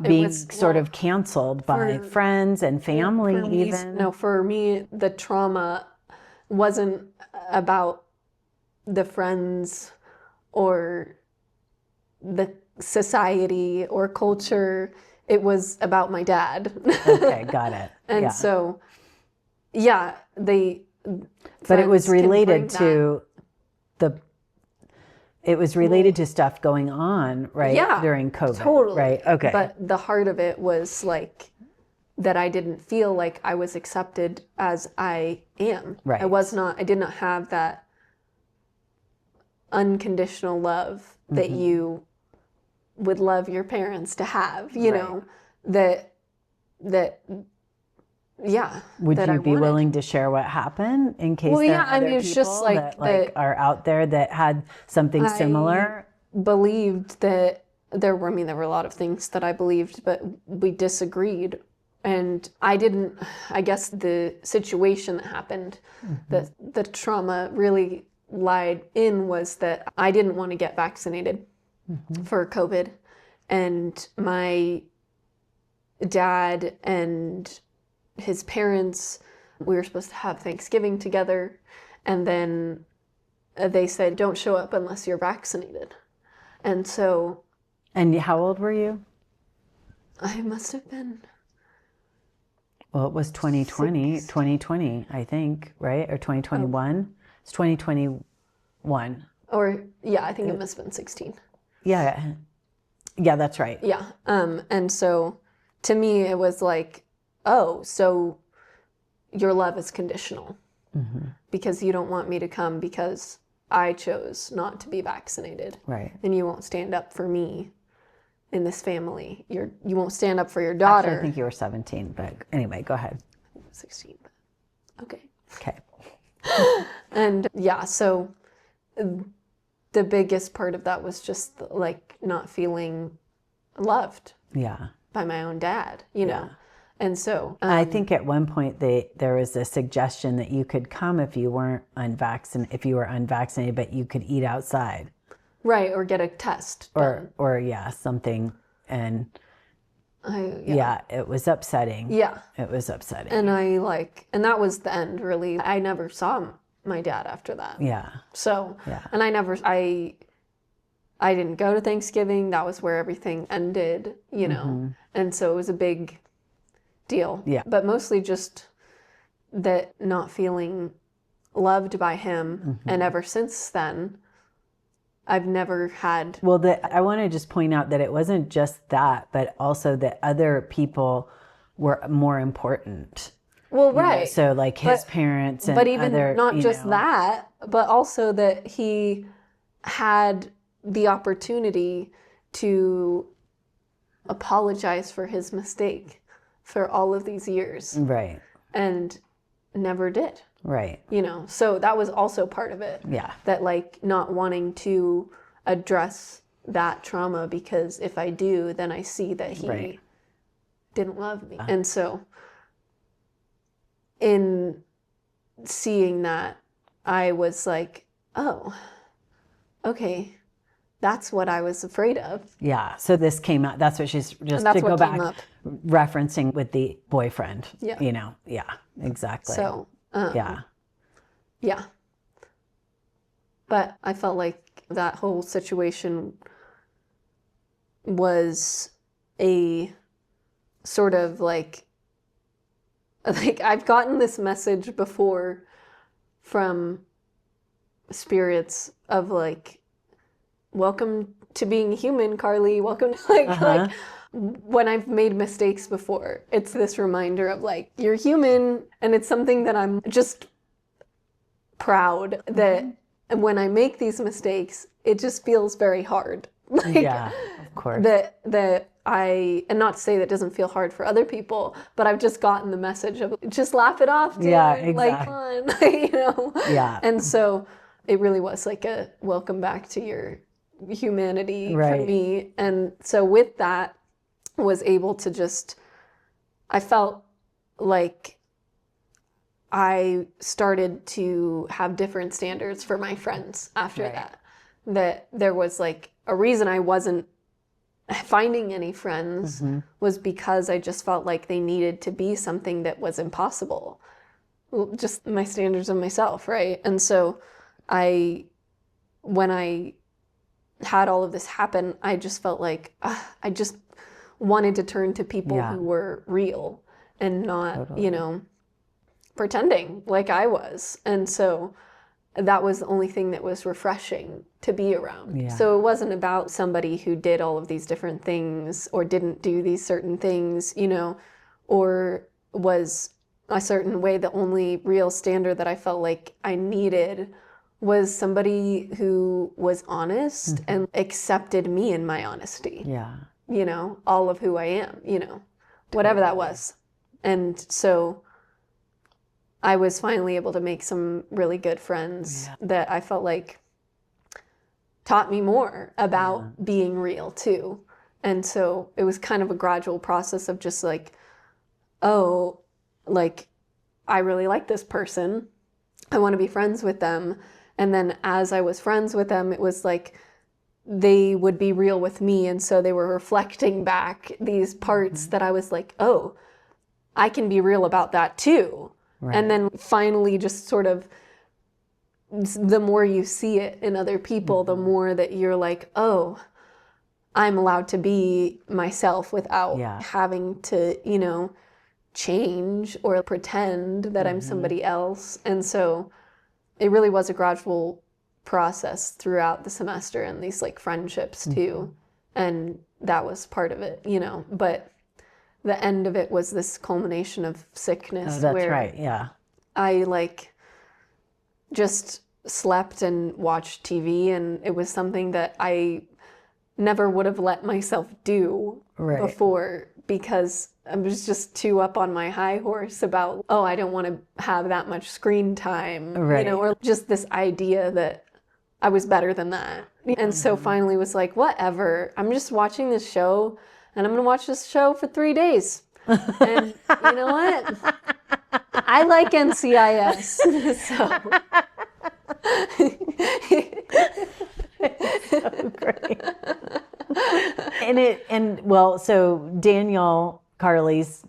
being sort of canceled by friends and family even. No, for me, the trauma wasn't about the friends or the society or culture. It was about my dad. Okay, got it. And so, but it was related to to stuff going on, right? Yeah, during COVID. Totally. Right. Okay. But the heart of it was like that I didn't feel like I was accepted as I am. Right. I did not have that unconditional love that you would love your parents to have, Would you be willing to share what happened in case there are other it's people just like that are out there that had something similar? Believed that there were a lot of things that I believed, but we disagreed. And I guess the situation that happened, the trauma really lied in was that I didn't want to get vaccinated for COVID. And my dad and his parents, we were supposed to have Thanksgiving together. And then they said, don't show up unless you're vaccinated. And so... And how old were you? I must have been... Well, it was 2020, I think, right? Or 2021? It's 2021. Or, yeah, I think it must have been 16. Yeah. Yeah, that's right. Yeah. And so to me, it was like, oh, so your love is conditional because you don't want me to come because I chose not to be vaccinated. Right. And you won't stand up for me in this family. You won't stand up for your daughter. Actually, I think you were 17, but anyway, go ahead. 16. Okay. Okay. And yeah, so the biggest part of that was just like not feeling loved. Yeah. By my own dad, you know. And so I think at one point there was a suggestion that you could come if you were unvaccinated, but you could eat outside. Right, or get a test done. Or something. And it was upsetting. Yeah. It was upsetting. And and that was the end, really. I never saw my dad after that. Yeah. So, Yeah. and I didn't go to Thanksgiving. That was where everything ended, you know. And so it was a big deal. Yeah. But mostly just that not feeling loved by him. And ever since then, I've never had. Well, I want to just point out that it wasn't just that, but also that other people were more important. Well, right. So like his parents and but even other, not just that, but also that he had the opportunity to apologize for his mistake for all of these years. Right. And never did. Right. You know, so that was also part of it. Yeah. That like not wanting to address that trauma, because if I do, then I see that he didn't love me. And so in seeing that, I was like, oh, okay, that's what I was afraid of. Yeah. So this came out. That's what she's just to go back referencing with the boyfriend. Yeah. You know. Yeah. Exactly. So. Yeah. Yeah. But I felt like that whole situation was a sort of like I've gotten this message before from spirits of like, welcome to being human, Carly. Welcome to like when I've made mistakes before, it's this reminder of like, you're human. And it's something that I'm just proud that when I make these mistakes, it just feels very hard. Like, yeah, of course. That I, and not to say that doesn't feel hard for other people, but I've just gotten the message of just laugh it off, dude. Yeah, exactly. Like, fun, you know? Yeah. And so it really was like a welcome back to your humanity for me. And so with that, was able to just, I felt like I started to have different standards for my friends after that. That there was like a reason I wasn't finding any friends was because I just felt like they needed to be something that was impossible. Just my standards of myself, right? And so when I had all of this happen, I just felt like I just wanted to turn to people who were real and not, you know, pretending like I was. And so that was the only thing that was refreshing to be around. Yeah. So it wasn't about somebody who did all of these different things or didn't do these certain things, you know, or was a certain way. The only real standard that I felt like I needed was somebody who was honest and accepted me in my honesty. Yeah. You know, all of who I am, you know, whatever that was. And so I was finally able to make some really good friends that I felt like taught me more about being real too. And so it was kind of a gradual process of just like, oh, like, I really like this person. I want to be friends with them. And then as I was friends with them, it was like, they would be real with me. And so they were reflecting back these parts that I was like, oh, I can be real about that too. Right. And then finally just sort of, the more you see it in other people, the more that you're like, oh, I'm allowed to be myself without having to, you know, change or pretend that I'm somebody else. And so it really was a gradual process throughout the semester and these like friendships too. And that was part of it, you know, but the end of it was this culmination of sickness. Oh, that's where right. Yeah. I like just slept and watched TV, and it was something that I never would have let myself do before, because I was just too up on my high horse about, oh, I don't want to have that much screen time, you know, or just this idea that I was better than that. And so finally was like, whatever, I'm just watching this show, and I'm going to watch this show for 3 days. And you know what? I like NCIS. So. It's so great. And well, so Daniel, Carly's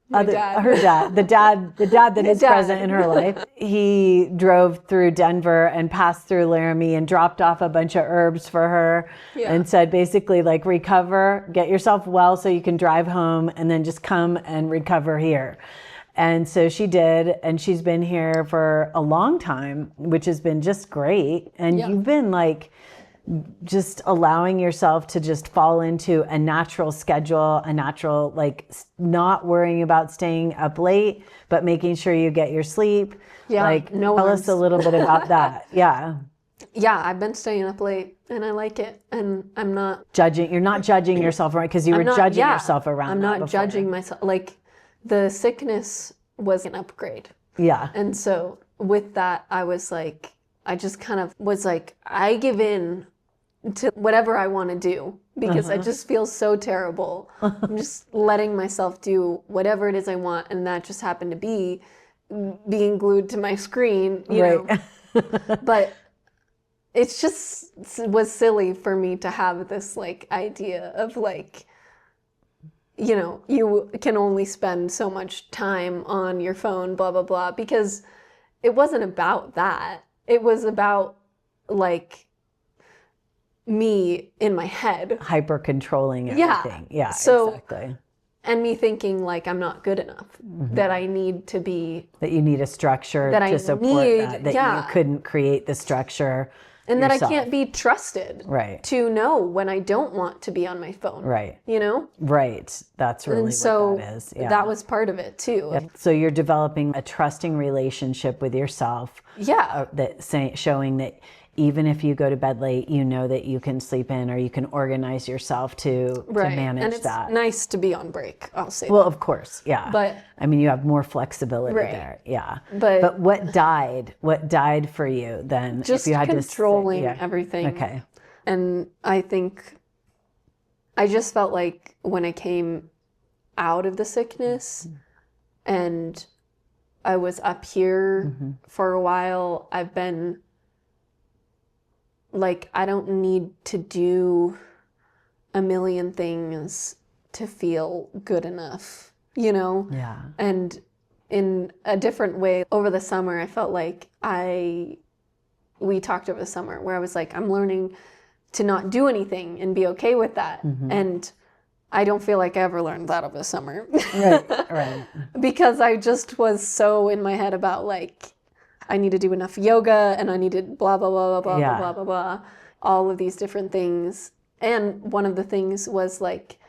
My dad. Her dad, the dad that is present in her life. He drove through Denver and passed through Laramie and dropped off a bunch of herbs for her and said basically like, recover, get yourself well so you can drive home and then just come and recover here. And so she did, and she's been here for a long time, which has been just great. And you've been like just allowing yourself to just fall into a natural schedule, a natural, like not worrying about staying up late, but making sure you get your sleep. Yeah. Like, tell us a little bit about that. Yeah. Yeah, I've been staying up late and I like it. And I'm not judging. You're not judging yourself, right? Because you were judging yourself around I'm not judging myself. Like the sickness was an upgrade. Yeah. And so with that, I was like, I just kind of was like, I give in to whatever I want to do because I just feel so terrible. I'm just letting myself do whatever it is I want. And that just happened to be being glued to my screen, you know. But it's just was silly for me to have this like idea of like, you know, you can only spend so much time on your phone, blah, blah, blah, because it wasn't about that. It was about like me in my head. Hyper controlling everything. Yeah, so, exactly. And me thinking like I'm not good enough, that I need to be. That you need a structure to support that you couldn't create the structure. And yourself. That I can't be trusted to know when I don't want to be on my phone. Right. You know? Right. That's really what that is. Yeah. That was part of it too. Yeah. So you're developing a trusting relationship with yourself. Yeah. Showing that even if you go to bed late, you know that you can sleep in or you can organize yourself to manage that. And it's nice to be on break, I'll say. Well, of course, yeah. But I mean, you have more flexibility there, yeah. But what died? What died for you then? Just if you had controlling everything. Okay. And I think I just felt like when I came out of the sickness and I was up here for a while, I've been like, I don't need to do a million things to feel good enough, you know? Yeah. And in a different way, over the summer, I felt like we talked over the summer where I was like, I'm learning to not do anything and be okay with that. And I don't feel like I ever learned that over the summer. Right. Because I just was so in my head about like, I need to do enough yoga and I needed blah, blah, blah, blah, blah, blah, blah, blah, all of these different things. And one of the things was like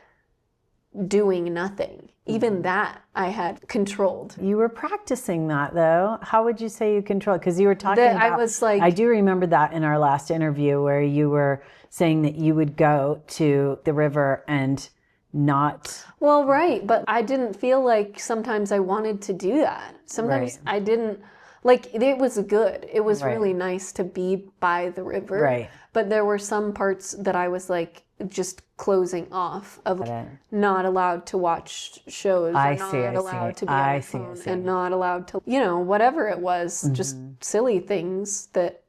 doing nothing. Even that I had controlled. You were practicing that though. How would you say you controlled? Because you were talking about, I was like, I do remember that in our last interview where you were saying that you would go to the river and not. Well, right. But I didn't feel like sometimes I wanted to do that. Sometimes I didn't. Like, it was good. It was really nice to be by the river. Right. But there were some parts that I was, like, just closing off of not allowed to watch shows. Not allowed to be on my phone. And not allowed to, you know, whatever it was. Just silly things that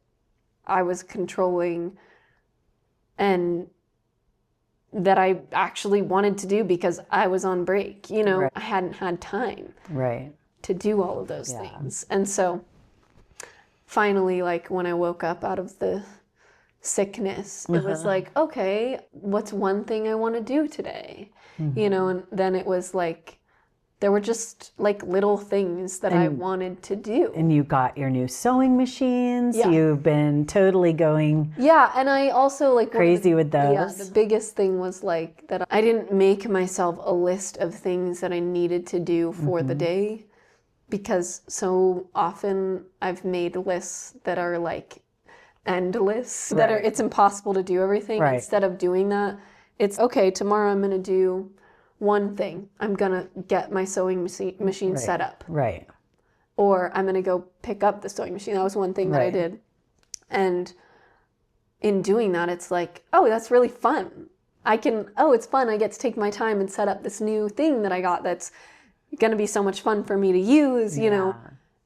I was controlling and that I actually wanted to do because I was on break. You know, I hadn't had time. Right. To do all of those things. And so finally, like when I woke up out of the sickness, it was like, okay, what's one thing I want to do today? You know, and then it was like, there were just like little things that I wanted to do. And you got your new sewing machines. Yeah. You've been totally going and I also like crazy with those. Yeah, the biggest thing was like that I didn't make myself a list of things that I needed to do for the day. Because so often I've made lists that are like endless, that are, it's impossible to do everything. Instead of doing that, it's okay, tomorrow I'm going to do one thing. I'm going to get my sewing machine set up. Right. Or I'm going to go pick up the sewing machine. That was one thing that I did. And in doing that, it's like, oh, that's really fun. It's fun. I get to take my time and set up this new thing that I got that's going to be so much fun for me to use, you know.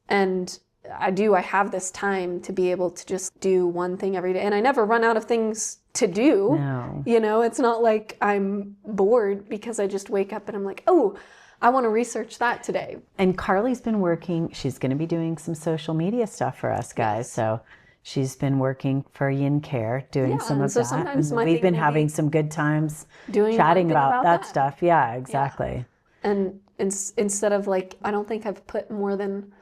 And I have this time to be able to just do one thing every day. And I never run out of things to do. No. You know, it's not like I'm bored because I just wake up and I'm like, oh, I want to research that today. And Carly's been working, she's going to be doing some social media stuff for us guys. So she's been working for Yin-care, doing some of that. Sometimes and we've been having some good times chatting about that stuff. Yeah, exactly. Yeah. And instead of like, I don't think I've put more than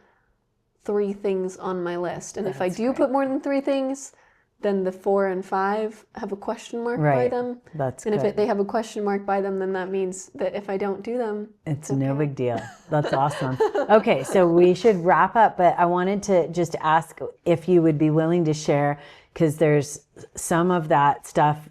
3 things on my list. And if I do put more than 3 things, then the 4 and 5 have a question mark by them. That's and good. If they have a question mark by them, then that means that if I don't do them, it's no big deal. That's awesome. Okay, so we should wrap up, but I wanted to just ask if you would be willing to share, because there's some of that stuff.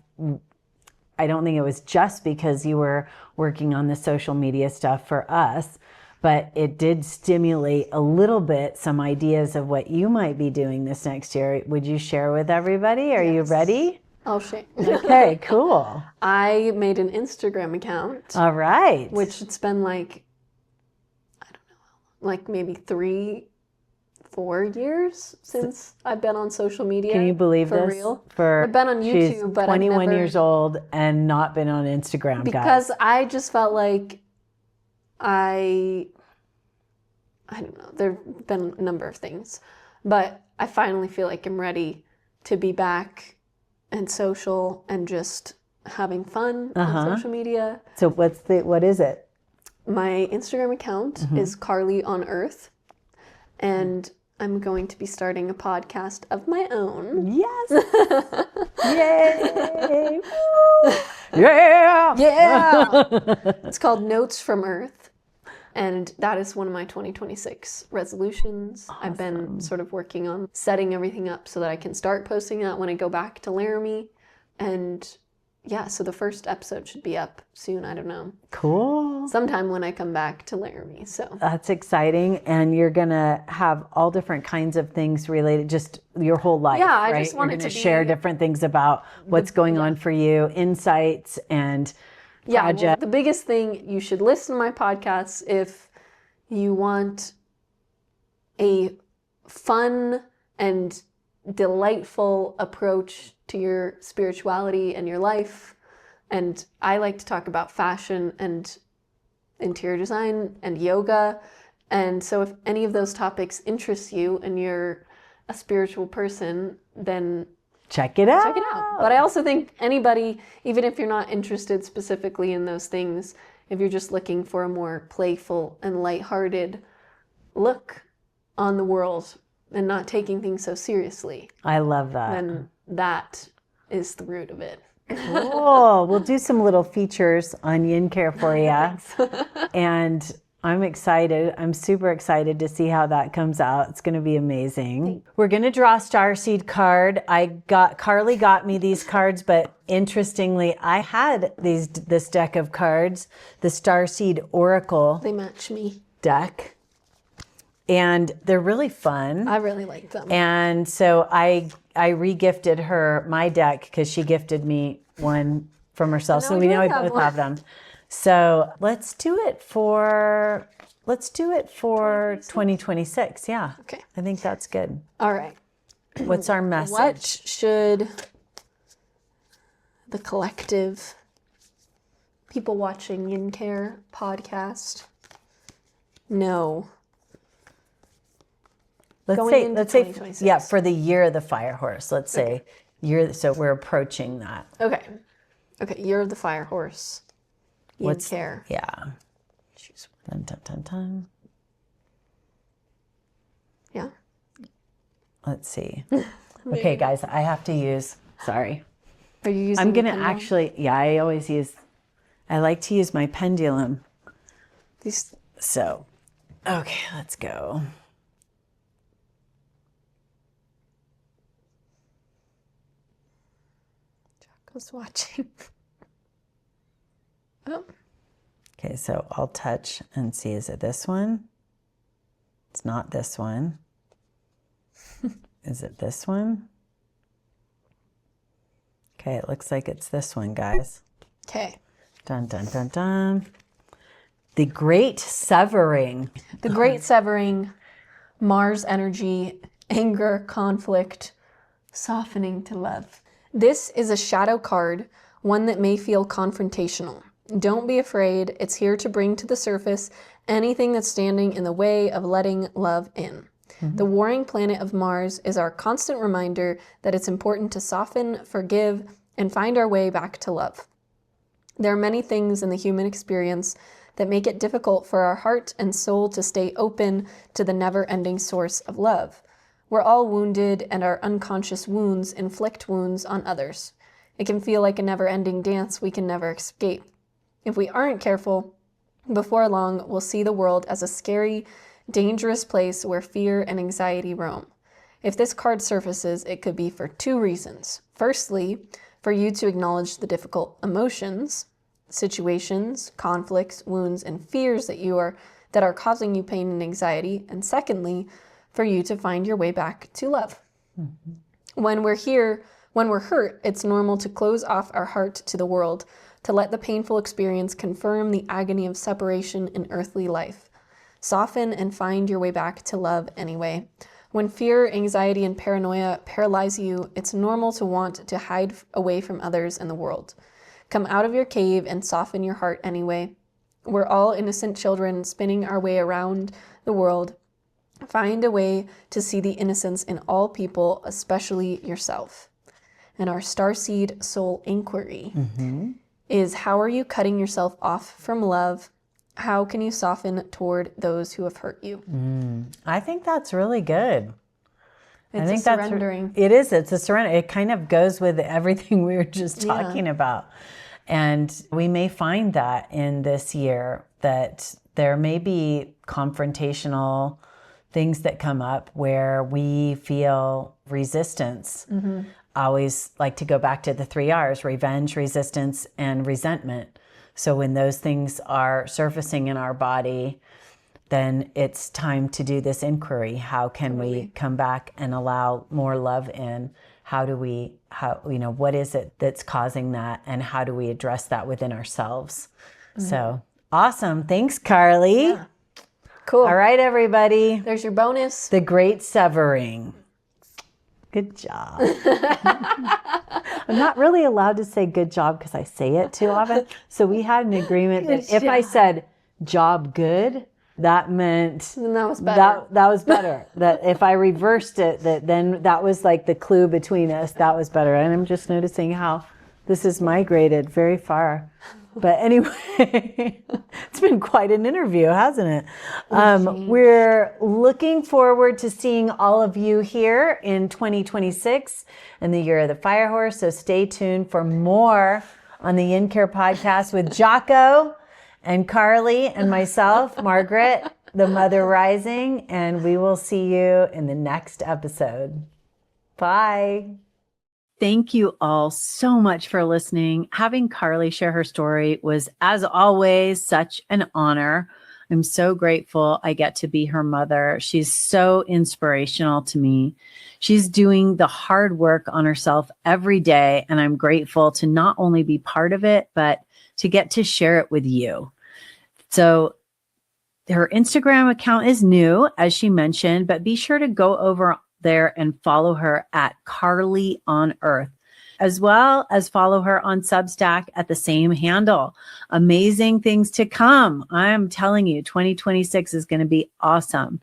I don't think it was just because you were working on the social media stuff for us, but it did stimulate a little bit some ideas of what you might be doing this next year. Would you share with everybody? Are you ready? I'll share. Okay, cool. I made an Instagram account. All right. Which it's been like, I don't know, like maybe 3-4 years since I've been on social media. Can you believe for this? real? For I've been on YouTube, she's but 21 I've never, years old and not been on Instagram, because guys. I just felt like I don't know, there have been a number of things, but I finally feel like I'm ready to be back and social and just having fun on social media. So what is it? My Instagram account is Carly on Earth, and I'm going to be starting a podcast of my own. Yes. Yay. Yeah. Yeah. It's called Notes from Earth, and that is one of my 2026 resolutions. Awesome. I've been sort of working on setting everything up so that I can start posting that when I go back to Laramie. And yeah, so the first episode should be up soon. I don't know. Cool. Sometime when I come back to Laramie. So that's exciting. And you're going to have all different kinds of things related, just your whole life. Yeah, I right? just wanted to share different things about what's going on for you, insights and projects. Well, the biggest thing, you should listen to my podcasts if you want a fun and delightful approach to your spirituality and your life. And I like to talk about fashion and interior design and yoga. And so if any of those topics interest you and you're a spiritual person, then check it out. Check it out. But I also think anybody, even if you're not interested specifically in those things, if you're just looking for a more playful and lighthearted look on the world and not taking things so seriously, I love that. then that is the root of it. Cool. We'll do some little features on Yin-care for you. And I'm excited. I'm super excited to see how that comes out. It's going to be amazing. We're going to draw a starseed card. Carly got me these cards, but interestingly, I had this deck of cards, the Starseed Oracle. They match me. Deck. And they're really fun. I really like them. And so I re-gifted her my deck because she gifted me one from herself. So we know we both have them. So let's do it for 2026. Yeah. Okay. I think that's good. All right. What's our message? What should the collective people watching Yin-care podcast know? Let's say yeah, for the year of the fire horse. Let's say so we're approaching that. Okay. Year of the fire horse. Yin-care. Yeah. Dun, dun, dun, dun. Yeah. Let's see. Okay, guys, I have to use. Sorry. Are you using? I'm gonna actually. Yeah, I like to use my pendulum. So, okay, let's go. Jocko's watching. Oh. Okay, so I'll touch and see, is it this one? It's not this one. Is it this one? Okay, it looks like it's this one, guys. Okay. Dun, dun, dun, dun. The Great Severing. The Great Severing. Mars energy, anger, conflict, softening to love. This is a shadow card, one that may feel confrontational. Don't be afraid. It's here to bring to the surface anything that's standing in the way of letting love in. The warring planet of Mars is our constant reminder that it's important to soften, forgive, and find our way back to love. There are many things in the human experience that make it difficult for our heart and soul to stay open to the never-ending source of love. We're all wounded, and our unconscious wounds inflict wounds on others. It can feel like a never-ending dance we can never escape. If we aren't careful, before long, we'll see the world as a scary, dangerous place where fear and anxiety roam. If this card surfaces, it could be for two reasons. Firstly, for you to acknowledge the difficult emotions, situations, conflicts, wounds, and fears that are causing you pain and anxiety. And secondly, for you to find your way back to love. When we're hurt, it's normal to close off our heart to the world, to let the painful experience confirm the agony of separation in earthly life. Soften and find your way back to love anyway. When fear, anxiety, and paranoia paralyze you, it's normal to want to hide away from others and the world. Come out of your cave and soften your heart anyway. We're all innocent children spinning our way around the world. Find a way to see the innocence in all people, especially yourself. And our starseed soul inquiry is, how are you cutting yourself off from love? How can you soften toward those who have hurt you? I think that's really good. It's surrendering. It is. It's a surrender. It kind of goes with everything we were just talking about. And we may find that in this year that there may be confrontational things that come up where we feel resistance. I always like to go back to the 3 R's: revenge, resistance, and resentment. So when those things are surfacing in our body, then it's time to do this inquiry. How can we come back and allow more love in? What is it that's causing that? And how do we address that within ourselves? So awesome. Thanks, Carly. Yeah. Cool. All right, everybody. There's your bonus. The Great Severing. Good job. I'm not really allowed to say good job because I say it too often. So we had an agreement that if I said job good, that meant that was better. That was better. That if I reversed it, then that was like the clue between us. That was better. And I'm just noticing how this has migrated very far. But anyway, it's been quite an interview, hasn't it? We're looking forward to seeing all of you here in 2026 in the year of the fire horse. So stay tuned for more on the Yin-care podcast with Jocko and Carly and myself, Margaret, the Mother Rising. And we will see you in the next episode. Bye. Thank you all so much for listening. Having Carly share her story was, as always, such an honor. I'm so grateful I get to be her mother. She's so inspirational to me. She's doing the hard work on herself every day, and I'm grateful to not only be part of it, but to get to share it with you. So her Instagram account is new, as she mentioned, but be sure to go over there and follow her at Carly on Earth, as well as follow her on Substack at the same handle. Amazing things to come. I'm telling you, 2026 is going to be awesome.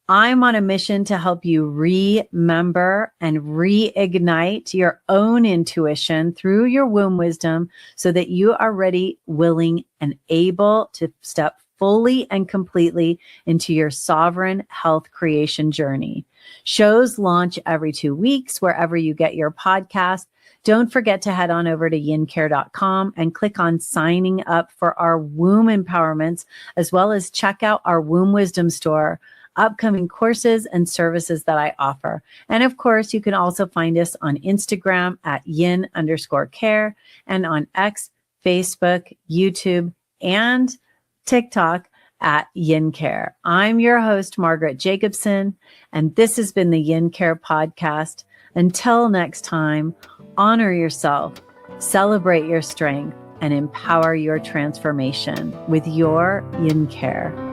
I'm on a mission to help you remember and reignite your own intuition through your womb wisdom so that you are ready, willing, and able to step fully and completely into your sovereign health creation journey. Shows launch every 2 weeks wherever you get your podcast. Don't forget to head on over to yincare.com and click on signing up for our womb empowerments, as well as check out our womb wisdom store, upcoming courses and services that I offer. And of course, you can also find us on Instagram at yin_care and on X, Facebook, YouTube, and TikTok at Yin-care. I'm your host, Margaret Jacobson, and this has been the Yin-care podcast. Until next time, honor yourself, celebrate your strength, and empower your transformation with your Yin-care.